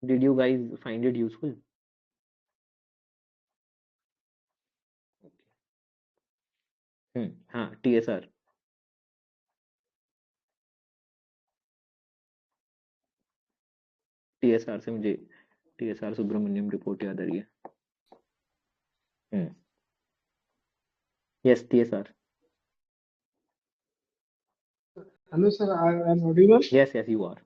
Did you guys find it useful? हाँ, TSR. TSR से मुझे TSR सुब्रमण्यम रिपोर्ट याद आ रही है. Yes, TSR. Hello, sir. I am audible. Yes, yes, you are.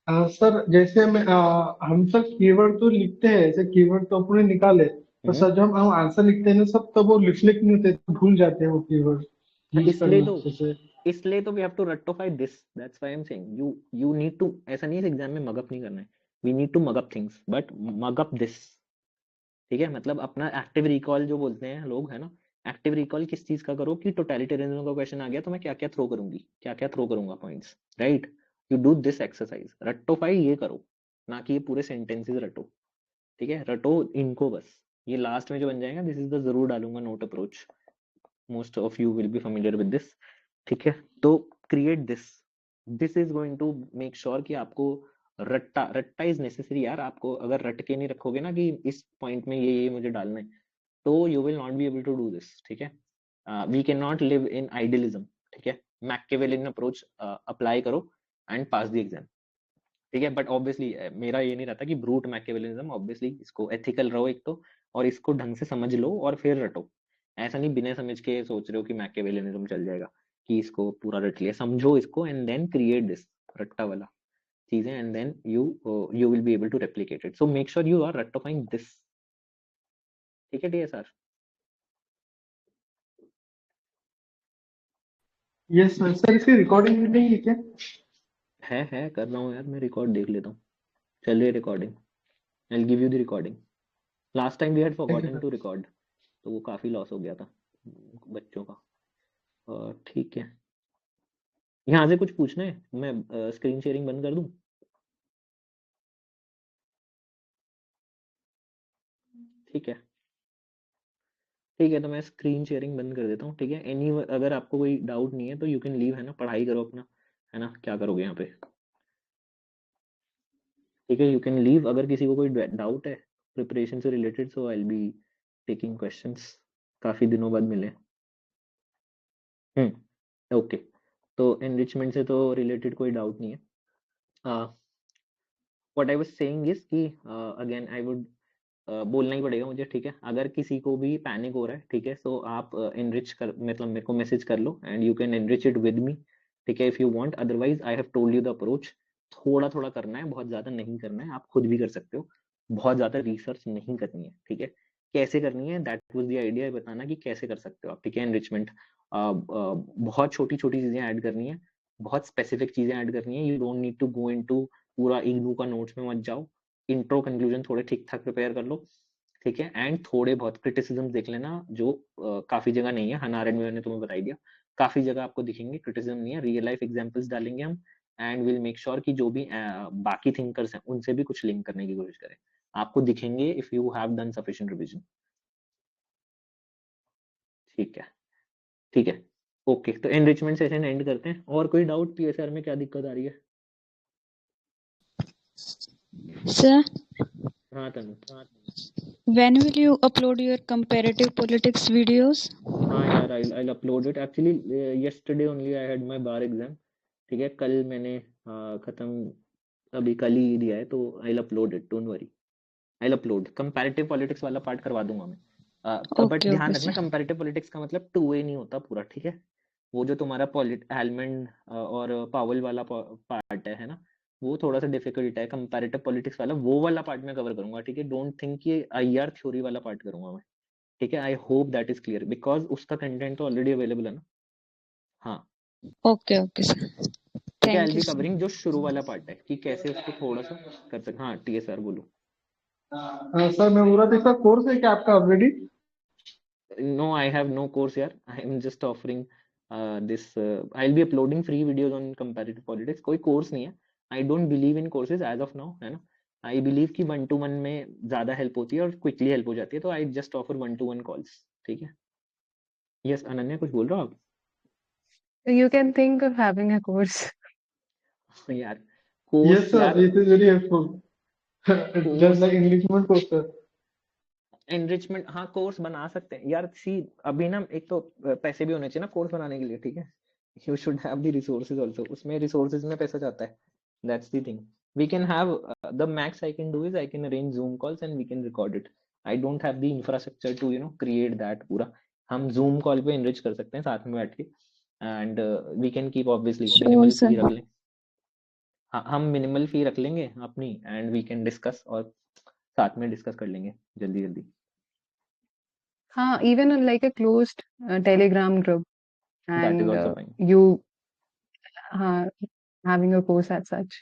Sir जैसे हम सब कीवर्ड तो लिखते हैं, जैसे कीवर्ड तो अपने निकाले, तो सर जब हम आंसर लिखते हैं ना सब, तब वो लिखने नहीं होते, तो भूल जाते हैं वो कीवर्ड यूज इसलिए करना तो जैसे. इसलिए तो we have to rectify this. That's why I am saying you need to, ऐसा नहीं है एग्जाम में मगअप नहीं करना है. We need to mug up things, but mug up this, ठीक है. मतलब अपना एक्टिव रिकॉल जो बोलते हैं लोग, है ना, एक्टिव रिकॉल किस चीज का करो कि टोटलिटेरियनिज्म का क्वेश्चन आ गया तो मैं क्या क्या थ्रो करूंगी, क्या क्या थ्रो करूंगा points, right. You do this exercise, रट्टोफाई ये करो, ना कि ये पूरे सेंटेंसेस रटो, ठीक है. रटो इनको बस. ये लास्ट में जो बन जाएगा, दिस इज द जरूर डालूंगा note approach. Most of you will be familiar with this, ठीक है. तो create this. This is going to make sure कि आपको रट्टा रट्टा इज नेसेसरी यार. आपको अगर रट के नहीं रखोगे ना कि इस पॉइंट में ये मुझे डालना है, तो you will not be able to do this, ठीक है. We can not live in idealism, ठीक है. मैकियावेलियन अप्रोच अप्लाई करो एंड पास द एग्जाम, ठीक है. बट ऑब्वियसली मेरा ये नहीं रहता कि ब्रूट मैकियावेलिज्म. ऑब्वियसली इसको एथिकल रहो एक तो, और इसको ढंग से समझ लो और फिर रटो. ऐसा नहीं बिना समझ के सोच रहे हो कि मैकियावेलिज्म चल जाएगा, कि इसको पूरा रट लिया. समझो इसको एंड देन क्रिएट दिस रट्टा वाला चीजें, and then you will be able to replicate it. So make sure you are रट्टोफाइंग दिस, ठीक है. TSR. Yes sir. सर इसकी रिकॉर्डिंग नहीं है क्या? है कर रहा हूँ यार, मैं रिकॉर्ड देख लेता हूँ. चल रही है recording. I will give you the recording. Last time we had forgotten to record, तो वो काफी लॉस हो गया था बच्चों का. ठीक है. यहाँ से कुछ पूछना है? मैं स्क्रीन शेयरिंग बंद कर दूं? ठीक है, ठीक है. तो मैं स्क्रीन शेयरिंग बंद कर देता हूँ, ठीक है. एनी, अगर आपको कोई डाउट नहीं है तो यू कैन लीव, है ना. पढ़ाई करो अपना, है ना. क्या करोगे यहाँ पे, ठीक है. You can leave. अगर किसी को कोई डाउट है प्रिपरेशन से related, so I will be taking questions. काफी दिनों बाद मिले. ओके. तो एनरिचमेंट से तो रिलेटेड कोई डाउट नहीं है. What I was saying is कि अगेन आई वुड बोलना ही पड़ेगा मुझे, ठीक है. अगर किसी को भी पैनिक हो रहा है, ठीक है, सो आप एनरिच कर, मतलब मेरे को मैसेज कर लो and you can enrich it with me, ठीक है, if you want. Otherwise I have told you the approach. थोड़ा थोड़ा करना है, बहुत ज्यादा नहीं करना है, आप खुद भी कर सकते हो, बहुत ज्यादा रिसर्च नहीं करनी है, ठीक है। कैसे करनी है, दैट वाज द आइडिया, बताना कि कैसे कर सकते हो आप, ठीक है। एनरिचमेंट बहुत छोटी छोटी चीजें ऐड करनी है, बहुत स्पेसिफिक चीजें ऐड करनी है। You don't need to go into पूरा इग्नू का नोट्स में मत जाओ, इंट्रो कंक्लूजन थोड़े ठीक ठाक प्रिपेयर कर लो, ठीक है। एंड थोड़े बहुत क्रिटिसिज्म देख लेना, जो काफी जगह नहीं है, हना आरेंट में मैंने तुम्हें बता दिया, काफी जगह आपको दिखेंगे, क्रिटिसिज्म नहीं है, रियल लाइफ एग्जांपल्स डालेंगे हम। एंड विल मेक श्योर कि जो भी बाकी थिंकर्स हैं उनसे भी कुछ लिंक करने की कोशिश करें, आपको दिखेंगे if you have done sufficient revision, ठीक है, ठीक है। ओके, तो एनरिचमेंट सेशन एंड करते हैं। और कोई डाउट, पीएसआर में क्या दिक्कत आ रही है? Sir, हाँ तनु। when will you upload your comparative politics videos? हाँ यार, I'll upload it actually. Yesterday only I had my bar exam, ठीक है। कल मैंने खत्म, अभी कल ही दिया है, तो I'll upload it, don't worry. I'll upload comparative politics वाला पार्ट करवा दूंगा मैं। बट Okay, ध्यान okay, रखना, sir. कंपैरेटिव पॉलिटिक्स का मतलब 2A नहीं होता पूरा, ठीक है। वो जो तुम्हारा हेलमैंड और पावेल वाला पार्ट है ना, वो थोड़ा सा डिफिकल्ट है। कंपैरेटिव पॉलिटिक्स वाला, वो वाला पार्ट मैं कवर करूंगा, ठीक है। डोंट थिंक कि आईआर थ्योरी वाला पार्ट करूंगा मैं, ठीक है। I hope that is clear, because उसका कंटेंट तो ऑलरेडी अवेलेबल है ना। हाँ, Okay, okay, sir. ठीक है। I Thank will you, be sir. Covering जो शुरू वाला पार्ट है, कि कैसे उसको थोड़ा सा कर सकते। हाँ टीएसआर बोलो। सर मैं बोल रहा था, इसका कोर्स है क्या आपका already? No, I have no course here. I am just offering this. I'll be uploading free videos on comparative politics. कोई कोर्स नहीं है। I don't believe in courses as of now, है ना। I believe कि 1-to-1 में ज्यादा help होती है और क्विकली हेल्प हो जाती है, तो I just offer 1-to-1 calls, ठीक है। यस अनन्या, कुछ बोल रहे हो You can think of having a course. आप? यार Yes कोर्स, sir, यार it is very helpful. Just course, like enrichment course sir. Enrichment, हाँ कोर्स बना सकते हैं यार। सी अभी ना, एक तो पैसे भी होने चाहिए ना कोर्स बनाने के लिए, ठीक है। You should have the resources also, उसमें रिसोर्सेज में पैसा जाता है, that's the thing. We can have, the max I can do is I can arrange Zoom calls and we can record it. I don't have the infrastructure to create that पूरा। हम zoom call पे enrich कर सकते हैं साथ में बैठ के, and we can keep obviously Sure, minimal sir. Fee रख लें। हाँ, हम मिनिमल फी रख लेंगे अपनी, एंड वी कैन डिस्कस, और साथ में डिस्कस कर लेंगे जल्दी जल्दी। Even in like a closed Telegram group, that is and also fine. you having a course as such.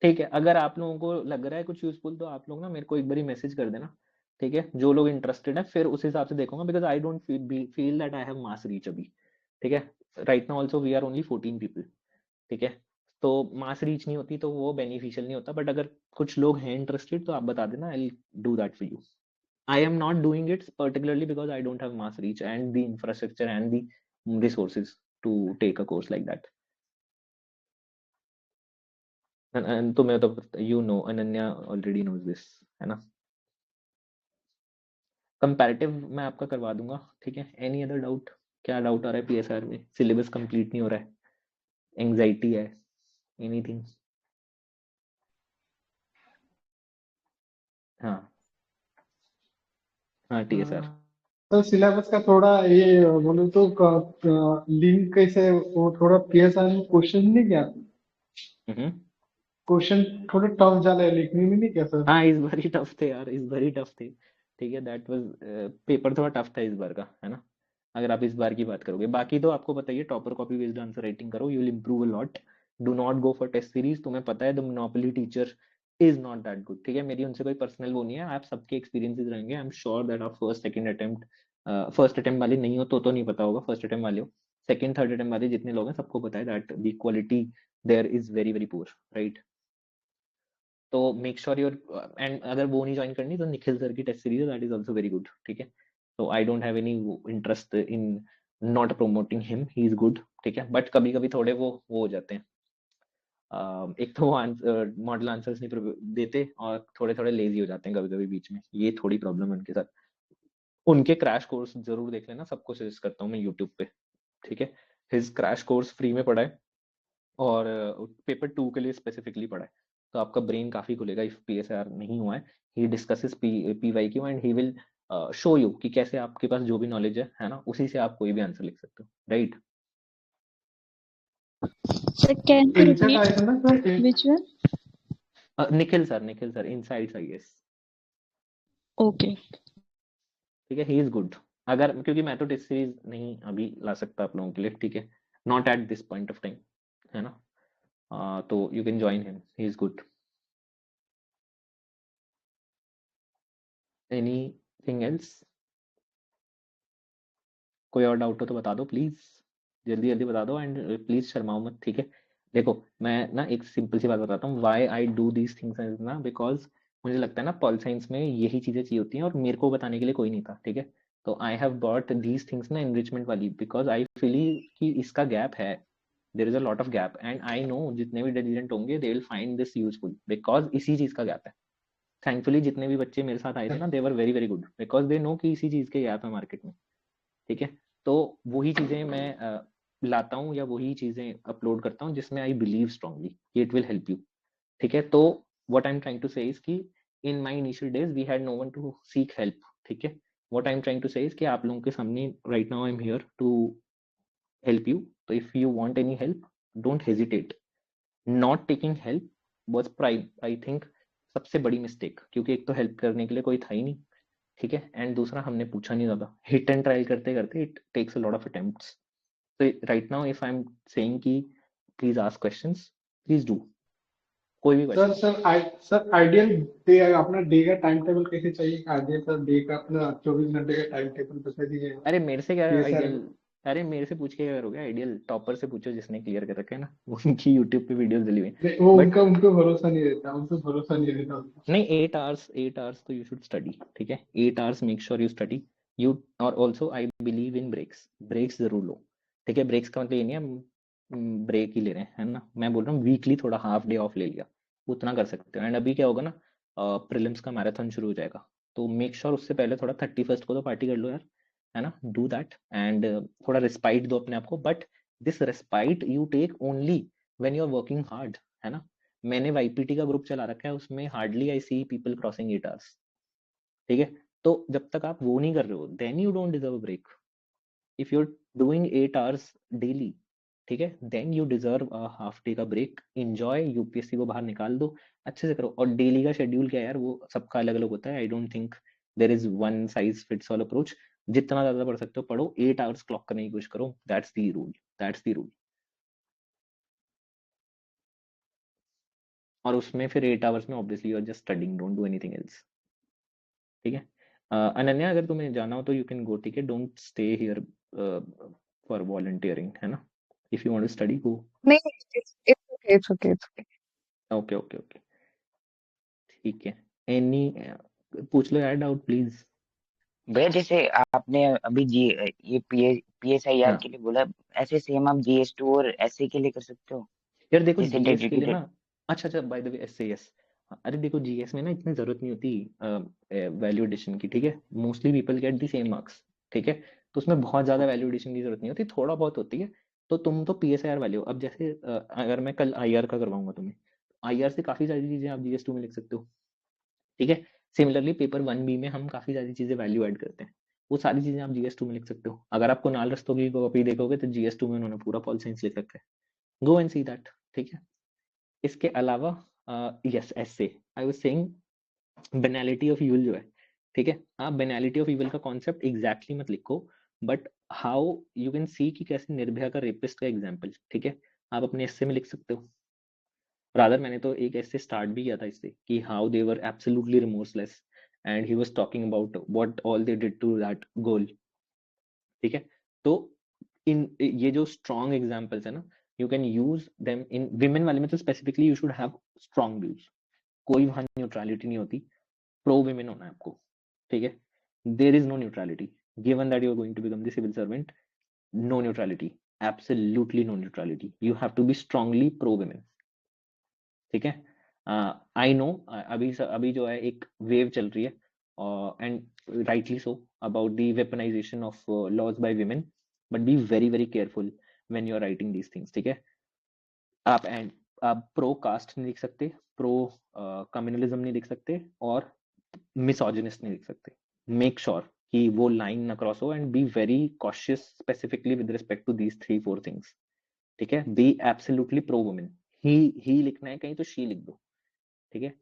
ठीक है, अगर आप लोगों को लग रहा है कुछ यूजफुल, तो आप लोग ना मेरे को एक बारी मैसेज कर देना, ठीक है। जो लोग इंटरेस्टेड है, फिर उस हिसाब से देखूंगा, because I don't feel that I have mass reach अभी, ठीक है। Right now also we are only 14 people, ठीक है। तो मास रीच नहीं होती तो वो बेनिफिशियल नहीं होता, बट अगर कुछ लोग हैं इंटरेस्टेड तो आप बता देना, I do that for you. I am not doing it particularly because I don't have mass reach and the infrastructure and the resources to take a course like that. तुम्हें तो अनन्या ऑलरेडी नोज दिस, है ना। Comparative मैं आपका करवा दूंगा, ठीक है। Any other doubt? क्या डाउट आ रहा है पीएसआर में? सिलेबस कंप्लीट नहीं हो रहा है, एंजाइटी है, एनीथिंग? हाँ, हाँ टीएसआर। सर सिलेबस का थोड़ा ये बोले तो लिंक कैसे, वो थोड़ा पीएसआर में क्वेश्चन नहीं क्या, क्वेश्चन थोड़े टफ जा रहे हैं लिखने में नहीं क्या सर? हाँ इस बार ही टफ थे यार, इस बार ही टफ थे, ठीक है। दैट वाज पेपर थोड़ा टफ था इस बार का, है ना। अगर आप इस बार की बात करोगे, बाकी तो आपको बताइए, topper copy based answer writing करो, you will improve a lot. Do not go for test series. तुम्हें पता है the monopoly teacher is not that good, ठीक है। मेरी उनसे कोई पर्सनल वो नहीं है, आप सबके एक्सपीरियंसेस रहेंगे। आई एम श्योर दैट आप फर्स्ट अटेम्प्ट वाले नहीं हो तो नहीं पता होगा, फर्स्ट अटेम्प्ट वाले हो, सेकंड थर्ड अटेम्प्ट वाले जितने लोग हैं सबको पता है that the quality there is very very poor, right. तो मेक श्योर योर, एंड अगर वो नहीं ज्वाइन करनी तो निखिल सर की test series that is also very good, ठीक है। तो I don't have any interest in not promoting him, he is good, ठीक है। बट कभी कभी थोड़े वो हो जाते हैं, एक तो वो मॉडल आंसर्स नहीं देते, और थोड़े थोड़े लेजी हो जाते हैं कभी कभी बीच में, ये थोड़ी प्रॉब्लम है उनके साथ। उनके क्रैश कोर्स जरूर देख लेना, सबको सजेस्ट करता हूँ मैं यूट्यूब पे, ठीक है। हिज क्रैश कोर्स फ्री में पढ़ा है, और पेपर 2 के लिए स्पेसिफिकली पढ़ा है, तो आपका ब्रेन काफी खुलेगा इफ पीएसआर नहीं हुआ है। He discusses PYQ and he will show you कि कैसे आपके पास जो भी नॉलेज है ना, उसी से आप कोई भी आंसर लिख सकते हो, राइट। Sir, can you इनसेट repeat आया था ना sir which one? Nikhil sir insights I guess. Okay. ठीक है, ही इज गुड। अगर क्योंकि मैं तो टेस्ट सीरीज नहीं अभी ला सकता आप लोगों के लिए, ठीक है, not at this point of time, है ना। तो you can join him, he is good. Anything else? कोई और डाउट हो तो बता दो प्लीज, जल्दी जल्दी बता दो, एंड प्लीज शर्माओ मत, ठीक है। देखो मैं ना एक सिंपल सी बात बताता हूँ, why I do these things ना, बिकॉज मुझे लगता है ना पॉल साइंस में यही चीजें चाहिए होती हैं, और मेरे को बताने के लिए कोई नहीं था, ठीक है। तो I have bought these things ना एनरिचमेंट वाली, बिकॉज आई फील कि इसका गैप है, there is a lot of gap, and I know जितने भी डिलीजेंट होंगे they will find this useful, because इसी चीज का गैप है। थैंकफुली जितने भी बच्चे मेरे साथ आए थे ना, they were very very good, because they know कि इसी चीज के गैप है मार्केट में, ठीक है। तो वही चीजें मैं लाता हूँ, या वही चीजें अपलोड करता हूँ जिसमें आई बिलीव स्ट्रांगली कि इट विल हेल्प यू, ठीक है। तो what I am trying to say is कि in my initial days we had no one to seek help, ठीक है। What I am trying to say is कि आप लोगों के सामने right now I am here to help you, तो if you want any help don't hesitate. Not taking help was prime I think सबसे बड़ी मिस्टेक, क्योंकि एक तो हेल्प करने के लिए कोई था ही नहीं, ठीक है, एंड दूसरा हमने पूछा नहीं ज्यादा, हिट एंड ट्रायल करते करते it takes a lot of attempts. So right now if I'm saying कि please ask questions, please do, कोई भी sir question. Sir ideal day अपना डे का टाइम टेबल कैसे चाहिए, आइडियल सर डे का अपना 24 घंटे का टाइम टेबल बता दीजिएगा। अरे मेरे से क्या ये आइडियल, सर अरे मेरे से पूछ के क्या करोगे, आइडियल टॉपर से पूछो जिसने क्लियर कर रखा है ना उनकी यूट्यूब पे वीडियोस डली हुई हैं। वो बट उनका उनको भरोसा नहीं रहता, उनको भरोसा नहीं रहता उनका। नहीं, 8 आवर्स तो यू शुड स्टडी, ठीक है, 8 hours make sure you study you. और also I believe in breaks, breaks जरूर लो, ठीक है। ब्रेक्स का मतलब ये नहीं है हम ब्रेक ही ले रहे हैं, है ना, मैं बोल रहा हूँ वीकली थोड़ा हाफ डे ऑफ ले लिया, उतना कर सकते हो। एंड अभी क्या होगा ना, प्रीलिम्स का मैराथन शुरू हो जाएगा, तो मेक श्योर उससे पहले थोड़ा 31st को तो पार्टी कर लो यार, है ना, डू दैट, एंड थोड़ा रिस्पाइट दो अपने आप को, but this respite you take only when you are working hard, है ना। मैंने वाईपीटी का ग्रुप चला रखा है, उसमें hardly I see people crossing 8 hours, ठीक है। तो जब तक आप वो नहीं कर रहे हो then you don't deserve break. If you are doing 8 hours daily, ठीक है, then you deserve half day का ब्रेक, एंजॉय, यूपीएससी को बाहर निकाल दो, अच्छे से करो। और डेली का शेड्यूल क्या है यार, वो सबका अलग अलग होता है, I don't think there is one size fits all approach. जितना ज्यादा पढ़ सकते हो पढ़ो, 8 आवर्स क्लॉक करने की कोशिश करो, that's the rule, that's the rule. और उसमें फिर 8 आवर्स में obviously you are just studying, don't do anything else, ठीक है। अनन्या अगर तुम्हें जाना हो तो यू कैन गो, ठीक है, don't stay here for volunteering, है ना, if you want to study go. नहीं, it's okay. Okay okay okay, ठीक है। एनी पूछ लो यार डाउट प्लीज। भैया जैसे आपने अभी जी ये पीएसआईआर हाँ के लिए बोला, ऐसे सेम आप जीएस2 और एसए के लिए कर सकते हो, यार देखो जैसे जीएस के लिए डेडिकेटेड। ना, अच्छा by the way S yes, अरे देखो जीएस में ना इतनी जरूरत नहीं होती वैल्यू एडिशन की, ठीक है, mostly people get the same marks, ठीक है। तो उसमें बहुत ज्यादा वैल्यू एडिशन की जरूरत नहीं होती, थोड़ा बहुत होती है। तो तुम तो पीएसआईआर वाले हो, अब जैसे अगर मैं कल आईआर का करवाऊंगा तुम्हें, आईआर से काफी सारी चीजें आप जीएस2 में लिख सकते हो, ठीक है। सिमिलरली पेपर 1B में हम काफी सारी चीजें वैल्यू ऐड करते हैं, वो सारी चीजें आप जीएस2 में लिख सकते हो। अगर आपको नाल रस्तों की कॉपी देखोगे तो जीएस2 में उन्होंने पूरा पॉल साइंस लिख रखा है, गो एंड सी दैट, ठीक है। इसके अलावा yes essay I was saying banality of evil जो है, ठीक है, आप बेनालिटी ऑफ ईविल का कॉन्सेप्ट एग्जैक्टली मत लिखो, but how you can see कि कैसे निर्भया का रेपिस्ट का एग्जाम्पल, ठीक है, आप अपने एस्से में लिख सकते हो। रादर मैंने तो एक ऐसे स्टार्ट भी किया था इससे कि how they were absolutely remorseless and he was talking about what all they did to that girl, ठीक है। तो इन ये जो स्ट्रॉन्ग एग्जांपल्स है ना, you can use them in women वाले में, तो specifically you should have strong views, कोई वहां न्यूट्रलिटी नहीं होती, प्रो विमेन होना है आपको, ठीक है। There is no neutrality given that you are going to become the civil servant, no neutrality, absolutely no neutrality, you have to be strongly pro women, ठीक है। आई नो अभी जो है एक वेव चल रही है, and rightly so, about the weaponization of laws by women, but be very very careful when you are writing these things, ठीक है। आप प्रो कास्ट नहीं लिख सकते, प्रो कम्युनलिज्म नहीं लिख सकते, और मिसोजिनिस्ट नहीं लिख सकते। मेक श्योर कि वो लाइन ना क्रॉस हो, and be very cautious specifically with respect to these 3-4 things, ठीक है, be absolutely pro women, he लिखना है कहीं तो शी लिख दो, ठीक है,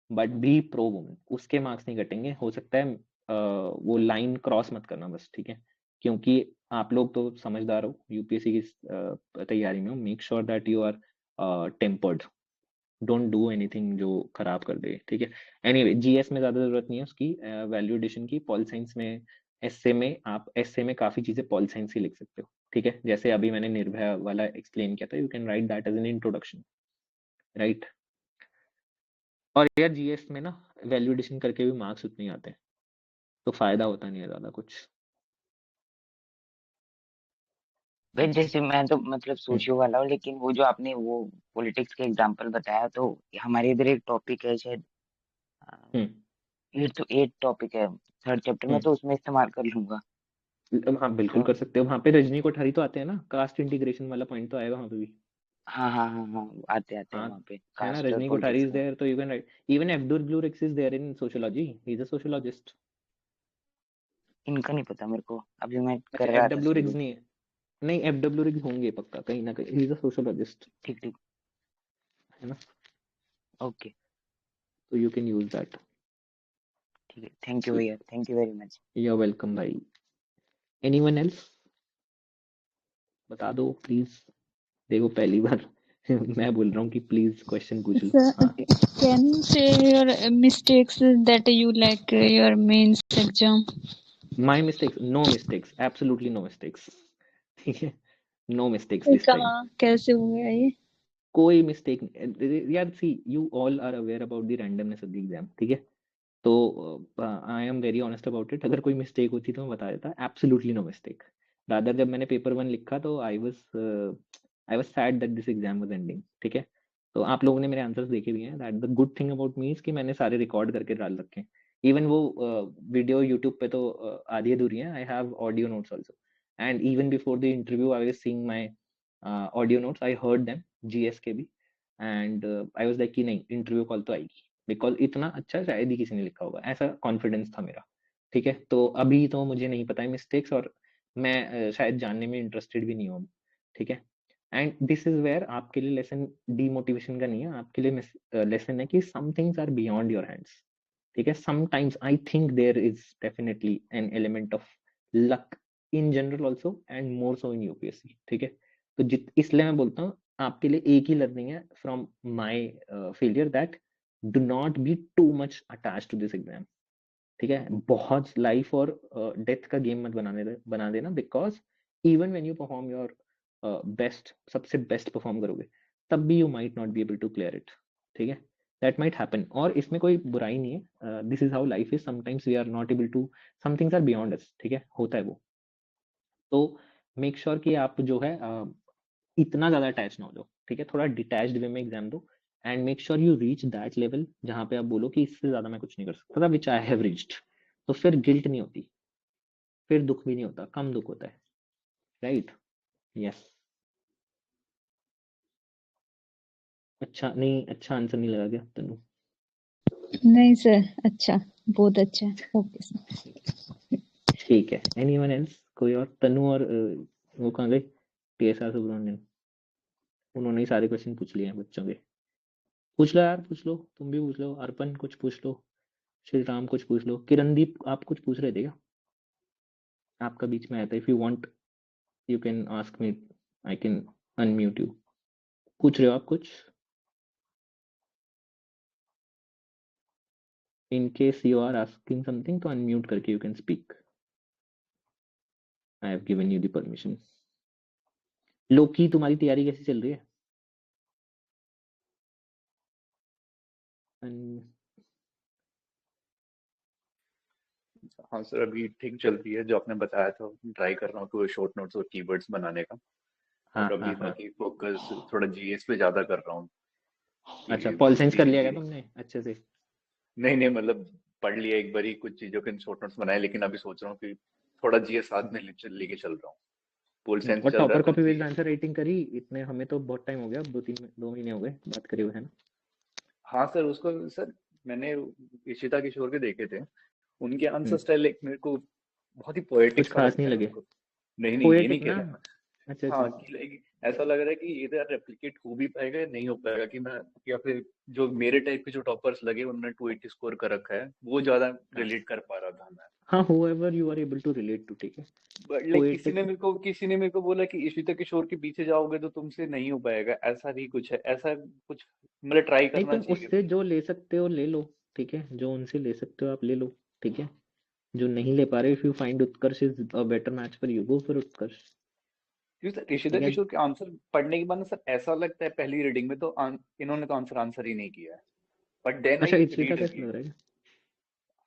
बट बी प्रो वुमेन, उसके मार्क्स नहीं कटेंगे। हो सकता है वो लाइन क्रॉस मत करना बस, ठीक है, क्योंकि आप लोग तो समझदार हो, यूपीएससी की तैयारी में हो, make sure that you are tempered, don't do anything जो खराब कर दे, ठीक है। एनीवे जीएस में ज्यादा जरूरत नहीं है उसकी, वैल्यू एडिशन की। पॉल साइंस में, एसए में, आप एसए में काफी चीजें पॉल साइंस की लिख सकते हो, ठीक है, जैसे अभी मैंने निर्भया वाला एक्सप्लेन किया था, you can write that as an introduction, right. और यार जीएस में ना वैल्यू एडिशन करके भी मार्क्स उतने ही आते हैं, तो फायदा होता नहीं है ज्यादा कुछ। भाई जैसे मैं तो मतलब सोशियो वाला हूँ, लेकिन वो जो आपने वो पॉलिटिक्स के एग्जांपल बताया, तो हमारे इधर एक टॉपिक है शायद, हम्म 8 टॉपिक है 3rd चैप्टर में, हम्म तो उसमें इस्तेमाल कर लूंगा। हाँ बिल्कुल तो कर सकते हो, वहां पे रजनी कोठारी तो आते हैं ना, कास्ट इंटीग्रेशन वाला पॉइंट तो आएगा वहां पे भी। हाँ हाँ हाँ हाँ, आते आते हैं हाँ, वहाँ पे है ना, कास्ट और रजनी कोठारी पॉलिटिक्स इज का। देयर, तो यू कैन राइट, इवन एब्दुल ब्लू रिक्स is there in sociology, he is a sociologist. इनका नहीं पता मेरे को, अभी मैं अच्छा, कर रहा था एफडब्ल्यू रिग्स शुरू। नहीं है, नहीं एफडब्ल्यू रिग्स होंगे पक्का कहीं ना कहीं, ही इज अ सोशियोलॉजिस्ट, ठीक ठीक, है ना, ओके, तो यू कैन यूज दैट। ठीक है, थैंक यू भैया, thank you very much. You are welcome भाई। एनीवन एल्स, बता दो प्लीज। देखो पहली बार मैं बोल रहा हूँ कि प्लीज क्वेश्चन पूछ लो। Sir, हाँ, can you say your mistakes that you like your mains exam? My mistakes, no mistakes, absolutely no mistakes, ठीक है, नो मिस्टेक्स दिस टाइम। कहाँ कैसे हो गया ये? कोई मिस्टेक यार, see you all are aware about the randomness of the exam, ठीक है, तो I am very honest about it, अगर कोई मिस्टेक होती तो मैं बता देता, एब्सोल्युटली नो मिस्टेक। रादर जब मैंने पेपर 1 लिखा तो I was sad that this exam was ending, ठीक है, तो आप लोगों ने मेरे आंसर्स देखे भी हैं, that the good thing about me is कि मैंने सारे रिकॉर्ड करके डाल रखे हैं, इवन वो वीडियो यूट्यूब पे तो आधी अधूरी है, I have audio notes also, and even before the interview I was seeing my audio notes, I heard them, GS के भी, एंड आई वाज लाइक कि नहीं इंटरव्यू कॉल तो आएगी, बिकॉज इतना अच्छा शायद ही किसी ने लिखा होगा, ऐसा कॉन्फिडेंस था मेरा, ठीक है। तो अभी तो मुझे नहीं पता है मिस्टेक्स, और मैं शायद जानने में इंटरेस्टेड भी नहीं हूँ, ठीक है। एंड दिस इज वेयर आपके लिए लेसन डीमोटिवेशन का नहीं है, आपके लिए लेसन है कि some things are beyond your hands, ठीक है। Sometimes I think there is definitely an element of luck in general also, and more so in UPSC, ठीक है। तो इसलिए मैं बोलता हूँ आपके लिए एक ही लर्निंग है from my failure, that do not be too much attach to this exam, ठीक है। बहुत लाइफ और डेथ का गेम मत बना देना, because even when you perform your best, सबसे बेस्ट परफॉर्म करोगे, तब भी you might not be able to clear it, ठीक है, दैट माइट हैपन, और इसमें कोई बुराई नहीं है, this is how life is, sometimes we are not able to, some things are beyond us, ठीक है, होता है वो। तो मेक श्योर कि आप जो है इतना ज्यादा अटैच ना हो जाओ, ठीक है, थोड़ा डिटैच्ड वे में एग्जाम दो, and make sure you reach that level जहां पे आप बोलो कि इससे ज्यादा मैं कुछ नहीं कर सकता, विच आई हैव रीच्ड, तो फिर गिल्ट नहीं होती, फिर दुख भी नहीं होता, कम दुख होता है, राइट, यस। अच्छा नहीं, अच्छा आंसर नहीं लगा क्या तनु? नहीं सर, अच्छा, बहुत अच्छा है, ओके सर। ठीक है, एनीवन एल्स, कोई और? तनु और वो कहाँ गए, टीएसआर सुब्रमण्यन, उन्होंने ही सारे क्वेश्चन पूछ लिए हैं बच्चों के। पूछ लो यार, पूछ लो, तुम भी पूछ लो, अर्पण कुछ पूछ लो, श्री राम कुछ पूछ लो, किरणदीप आप कुछ पूछ रहे थे क्या? आपका बीच में आया था, if you want you can ask me, I can unmute you. पूछ रहे हो आप कुछ? In case you are asking something, तो अनम्यूट करके you can speak, I have given you the permission. लोकी तुम्हारी तैयारी कैसी चल रही है? हाँ सर, अभी ठीक चल रही है, जो आपने बताया था ट्राई कर रहा हूँ तो शॉर्ट नोट्स और कीवर्ड्स बनाने का, हाँ और हाँ अभी हाँ। बाकी फोकस थोड़ा जीएस पे ज्यादा कर रहा हूँ अच्छा, कि पॉल साइंस कर धीरे लिया क्या धीरे। तुमने अच्छे से? नहीं नहीं, मतलब पढ़ लिया एक बार ही, कुछ चीजों के शॉर्ट नोट्स बनाए, लेकिन अभी सोच रहा हूँ कि थोड़ा जीएस साथ में लेके चल रहा हूँ। पोल साइंस और चल रहा टॉपर है तो copy based GS. Answer writing करी इतने, हमें तो बहुत टाइम हो गया, 2 महीने हो गए बात करे हुए, है ना? हाँ सर, उसको सर मैंने इशिता किशोर के देखे थे, उनके आंसर हम्म, स्टाइल एक मेरे को बहुत ही कुछ पोएटिक सा खास नहीं लगता है लगे? उनको। नहीं नहीं, ये नहीं पोएटिक कह ना? रहा मैं। अच्छा अच्छा। हाँ कि लाइक ऐसा लग रहा है कि इधर रेप्लिकेट हो भी पाएगा या नहीं हो पाएगा, कि मैं या फिर जो मेरे टाइप के जो टॉपर्स लगे उन्होंने 280 स्कोर कर रखा है वो ज्यादा रिलेट कर पा रहा था मैं। हाँ, whoever you are able to relate to, ठीक है। बट लाइक पोएटिक किसी ने मेरे को बोला कि इशिता किशोर के पीछे जाओगे तो तुमसे नहीं हो पाएगा, ऐसा भी कुछ है, ऐसा कुछ मतलब ट्राई नहीं, करना तुम चाहिए। उससे जो ले सकते हो ले लो, ठीक है। जो उनसे ले सकते हो आप ले लो, ठीक है। जो नहीं ले पा रहे, if you find Utkarsh is a better match for you, go for Utkarsh, क्योंकि सर इशिता ठीक है। किशोर के आंसर पढ़ने के बाद ना सर ऐसा लगता है पहली रीडिंग में तो इन्होंने तो आंसर ही नहीं किया है, बट देन अच्छा, आई इशिता रीड कैसा लग अगेन। रहा है?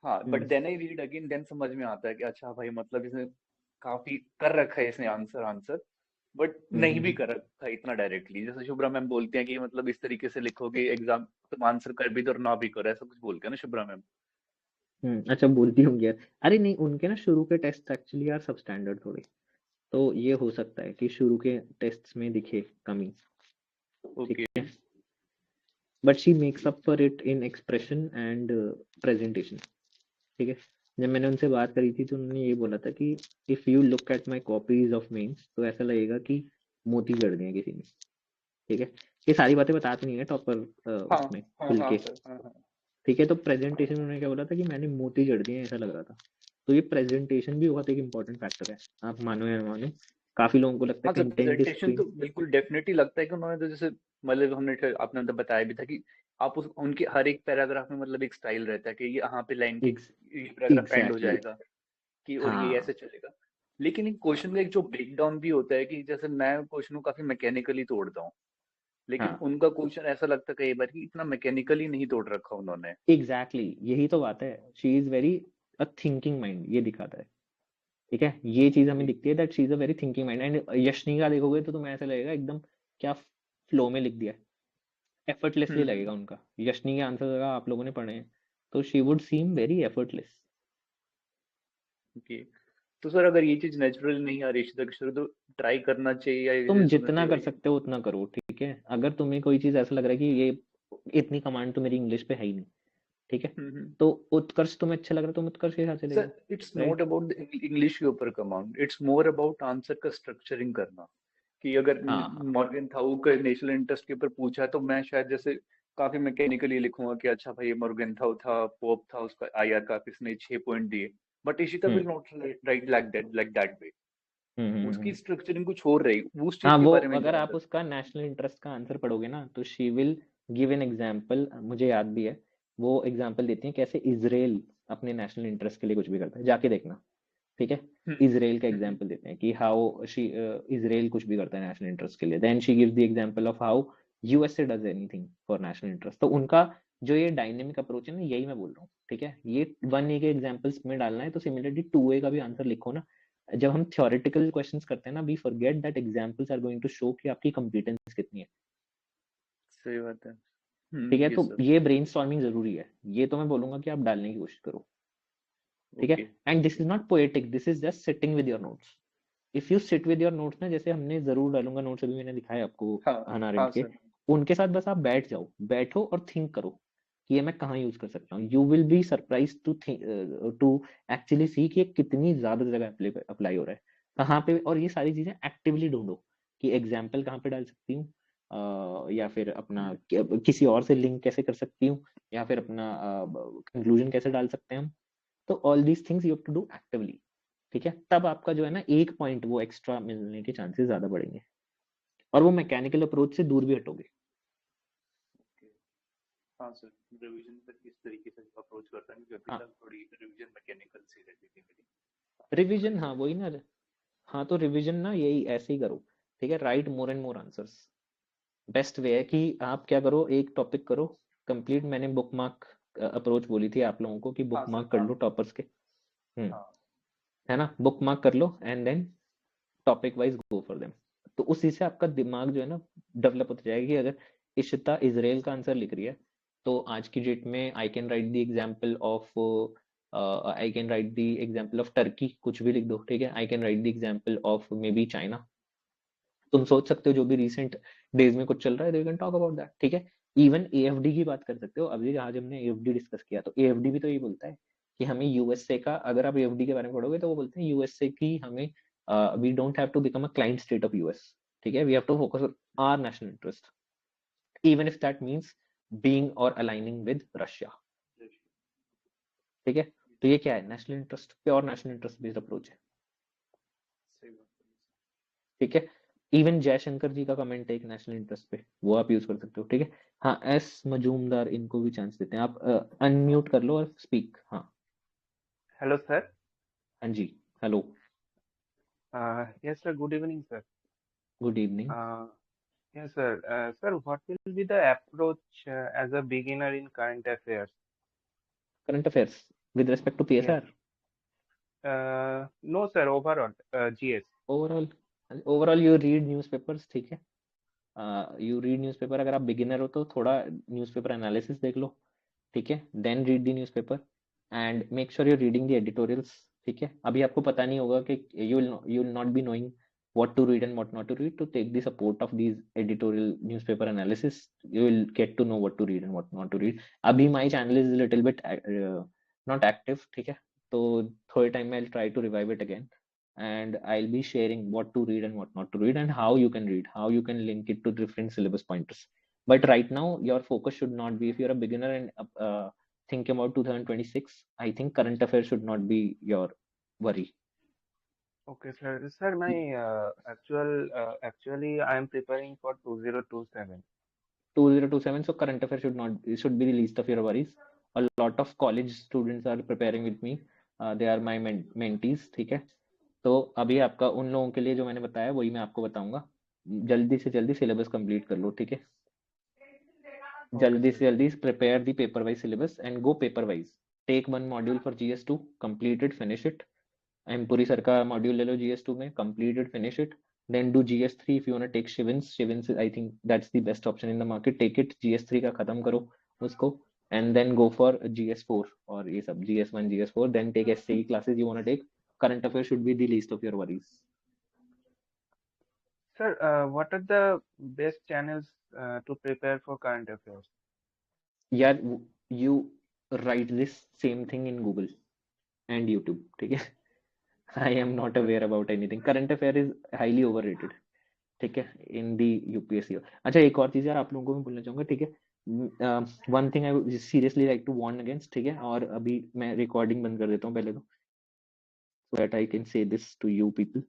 हाँ, but then I read again, देन समझ में आता है कि अच्छा भाई मतलब इसने काफी कर रखा है इसने आंसर, बट नहीं भी कर रखा है इतना डायरेक्टली। जैसे शुभ्रा मैम बोलती हैं कि मतलब इस तरीके से लिखोगे एग्जाम तुम आंसर कर भी दो और ना भी करो, ऐसा कुछ बोलते हैं ना शुभ्रा मैम। अच्छा, बोलती होंगी यार। अरे नहीं, उनके ना शुरू के टेस्ट एक्चुअली यार सब स्टैंडर्ड थोड़े, तो ये हो सकता है कि शुरू के टेस्ट्स में दिखे कमी, ठीक ओके। है। But she makes up for it in expression and presentation, ठीक है। जब मैंने उनसे बात करी थी तो उन्होंने ये बोला था कि if you look at my copies of mains तो ऐसा लगेगा कि मोती जड़ दिए किसी ने, ठीक है। ये सारी बातें बता तो नहीं है टॉपर हाँ उसमें हाँ खुल हाँ के, सर, हाँ हाँ। ठीक है। तो प्रेजेंटेशन उन्होंने क्या बोला था कि मैंने मोती जड़ दिए ऐसा लग रहा था। तो ये प्रेजेंटेशन भी बहुत एक इम्पोर्टेंट फैक्टर है, आप मानो या ना मानो। काफी लोगों को लगता हाँ है सर, कंटेंट इज प्रेजेंटेशन तो बिल्कुल डेफिनेटली लगता है कि उन्होंने तो जैसे मतलब आपने तो बताया भी था कि आप उस उनके हर एक पैराग्राफ में मतलब एक स्टाइल रहता है कि ये यहाँ पे लाइन के ये पैराग्राफ एंड हो एग्जैक्टली, जाएगा कि और ये ऐसे हाँ चलेगा। लेकिन एक क्वेश्चन का एक जो ब्रेक डाउन भी होता है कि जैसे मैं क्वेश्चन को काफी मैकेनिकली तोड़ता हूँ, लेकिन हाँ उनका क्वेश्चन ऐसा लगता है कई बार कि इतना मैकेनिकली नहीं तोड़ रखा उन्होंने। एग्जैक्टली, यही तो बात है। She is very a thinking mind, ये दिखाता है, ठीक है। ये चीज हमें दिखती है that she is a very thinking mind. And Yashni का देखोगे तो तुम्हें ऐसा लगेगा एकदम क्या फ्लो में लिख दिया, एफर्टलेसली लगेगा हम्म। उनका। यशनी के आंसर अगर आप लोगों ने पढ़े हैं तो she would seem very effortless. Okay. तो सर अगर ये चीज नेचुरल नहीं आ रही इशिता किशोर तो ट्राई करना चाहिए, या तुम ये समझ जितना लो कर सकते हो उतना करो, ठीक है। अगर तुम्हें कोई चीज ऐसा लग रहा है कि ये इतनी कमांड तो मेरी इंग्लिश पे है ही नहीं, ठीक है, हम्म। तो उत्कर्ष तुम्हें अच्छा लग रहा है, तुम उत्कर्ष के साथ चले सर जाओ, it's right. Not about English के ऊपर command, it's more about answer का स्ट्रक्चरिंग करना। कि अगर हाँ हाँ मॉर्गन थाउ का नेशनल इंटरेस्ट के ऊपर पूछा है तो मैं शायद जैसे काफी मैकेनिकली लिखूंगा कि अच्छा भाई मॉर्गन थाउ था, पोप था, उसका आईआर का किसने 6 पॉइंट दिए। But Ishita will hmm not right like that way. उसकी हम्म। स्ट्रक्चरिंग कुछ और रही, वो उस चीज हाँ, के वो बारे में अगर ध्यान आप रख। उसका नेशनल इंटरेस्ट का आंसर पढ़ोगे ना तो she will give an example, मुझे याद भी है। वो एग्जाम्पल देती है कैसे इसराइल अपने नेशनल इंटरेस्ट के लिए कुछ भी करता है, जाके देखना, ठीक है। इसराइल का हम्म। एग्जाम्पल देते हैं कि हाउ शी इसराइल कुछ भी करता है नेशनल इंटरेस्ट के लिए, then she gives the example of how USA does anything for national interest. तो उनका जो ये डायनेमिक अप्रोच है ना, यही मैं बोल रहा हूँ, ठीक है। ये 1A के एग्जाम्पल्स में डालना है तो सिमिलरली 2A का भी आंसर लिखो ना। जब हम थ्योरेटिकल क्वेश्चंस करते हैं ना, we forget that examples are going to show कि आपकी कंप्लीटेंस कितनी है, सही बात है। ठीक है। यस तो सर। ये ब्रेनस्टॉर्मिंग जरूरी है, ये तो मैं बोलूंगा कि आप डालने की कोशिश करो, ठीक है। Okay. And this is not poetic, this is just sitting with your notes. If you sit with your notes ना, जैसे हमने जरूर डालूंगा नोट्स, अभी मैंने दिखाया आपको हाँ हना हाँ अरेंट के, सर। उनके साथ बस आप बैठ जाओ, बैठो और थिंक करो कि ये मैं कहाँ यूज कर सकता हूँ। You will be surprise to actually see कि ये कितनी ज्यादा जगह अप्लाई हो रहा है, कहाँ पे। और ये सारी चीजें एक्टिवली ढूंढो कि एग्जाम्पल कहाँ पे डाल सकती हूँ, या फिर अपना किसी और से लिंक कैसे कर सकती हूँ, या फिर अपना कंक्लूजन कैसे डाल सकते हैं हम। तो all these things you have to do actively, ठीक है। तब आपका जो है ना 1 पॉइंट वो एक्स्ट्रा मिलने के चांसेस ज्यादा बढ़ेंगे, और वो मैकेनिकल अप्रोच से दूर भी हटोगे। हाँ सर, रिवीजन पर किस तरीके से अप्रोच करता है, क्योंकि अभी हाँ, तक थोड़ी रिवीजन मैकेनिकल सी रहती थी मेरी। रिवीजन, हाँ वही ना। हाँ, तो रिवीजन ना यही ऐसे ही करो, ठीक है। Right more and more answers. Best way है कि आप क्या करो, एक टॉपिक करो कंप्लीट। मैंने बुक मार्क अप्रोच बोली थी आप लोगों को कि बुक हाँ सर, मार्क कर हाँ लो टॉपर्स के, हाँ। है ना। बुक मार्क कर लो and then topic wise go for them. तो उसी से आपका दिमाग जो है ना डेवलप होता जाएगा कि अगर इशिता इजराइल का आंसर लिख रही है तो आज की डेट में I can write the example of Turkey, कुछ भी लिख दो, ठीक है। I can write the example of may be China. तुम सोच सकते हो जो भी रिसेंट डेज में कुछ चल रहा है, you can talk about that, ठीक है। इवन एएफडी की बात कर सकते हो। अभी आज हमने एएफडी डिस्कस किया तो एएफडी भी तो ये बोलता है कि हमें यूएसए का, अगर आप एएफडी के बारे में पढ़ोगे तो वो बोलते हैं यूएसए की हमें we don't have to become a client state of US, ठीक है, we have to focus on our national interest, even if that means being और अलाइनिंग विद रशिया। ठीक है, तो ये क्या है, national interest, pure national interest based approach है। ठीक है, इवन जयशंकर जी का कमेंट है एक नेशनल इंटरेस्ट पे, वो आप यूज कर सकते हो। ठीक है, हाँ एस मजूमदार, इनको भी चांस देते हैं, आप अनम्यूट कर लो और स्पीक। हाँ Hello, sir. हाँ जी, hello, Yes, sir. Good evening, sir. Good evening. Yes, sir. Sir, what will be the approach as a beginner in current affairs? Current affairs with respect to Yes. PSR, No, sir. Overall, GS. Overall, overall you read newspapers. ठीक है, you read newspaper, अगर आप beginner हो तो थोड़ा newspaper analysis देख लो। ठीक है, then read the newspaper and make sure you reading the editorials. ठीक है, अभी आपको पता नहीं होगा कि you will not be knowing what to read and what not to read. To take the support of these editorial newspaper analysis, you will get to know what to read and what not to read. Abhi my channel is a little bit not active, ठीक है, तो थोड़े time में I'll try to revive it again and I'll be sharing what to read and what not to read and how you can read, how you can link it to different syllabus pointers. But right now your focus should not be, if you're a beginner and thinking about 2026, I think current affairs should not be your worry. Okay, sir. Sir, my actually I am preparing for 2027. 2027, so current affairs should not, it should be the least of your worries. A lot of college students are preparing with me, they are my mentees। ठीक है, तो अभी आपका उन लोगों के लिए जो मैंने बताया वही मैं आपको बताऊंगा, जल्दी से जल्दी सिलेबस कंप्लीट कर लो। ठीक है, जल्दी से जल्दी prepare the paper wise syllabus and go paper wise, take one module for GS2, complete it, finish it. एमपुरी सर का मॉड्यूल ले लो GS2 में, complete it, finish it, then do GS3 if you want to take Shivins I think that's the best option in the market, take it, GS3 का खत्म करो उसको, and then go for GS4 और ये सब GS1 GS4, then take SCE classes you want to take, current affairs should be the least of your worries. Sir, what are the best channels to prepare for current affairs? यार you write this same thing in Google and YouTube। ठीक है, I am not aware about anything, current affair is highly overrated। ठीक है, इन दी UPSC। अच्छा एक और चीज यार आप लोगों को मैं बोलना चाहूंगा। ठीक है, one thing I seriously like to warn against. ठीक है, और अभी मैं रिकॉर्डिंग बंद कर देता हूँ पहले तो, so that I can say this to you people।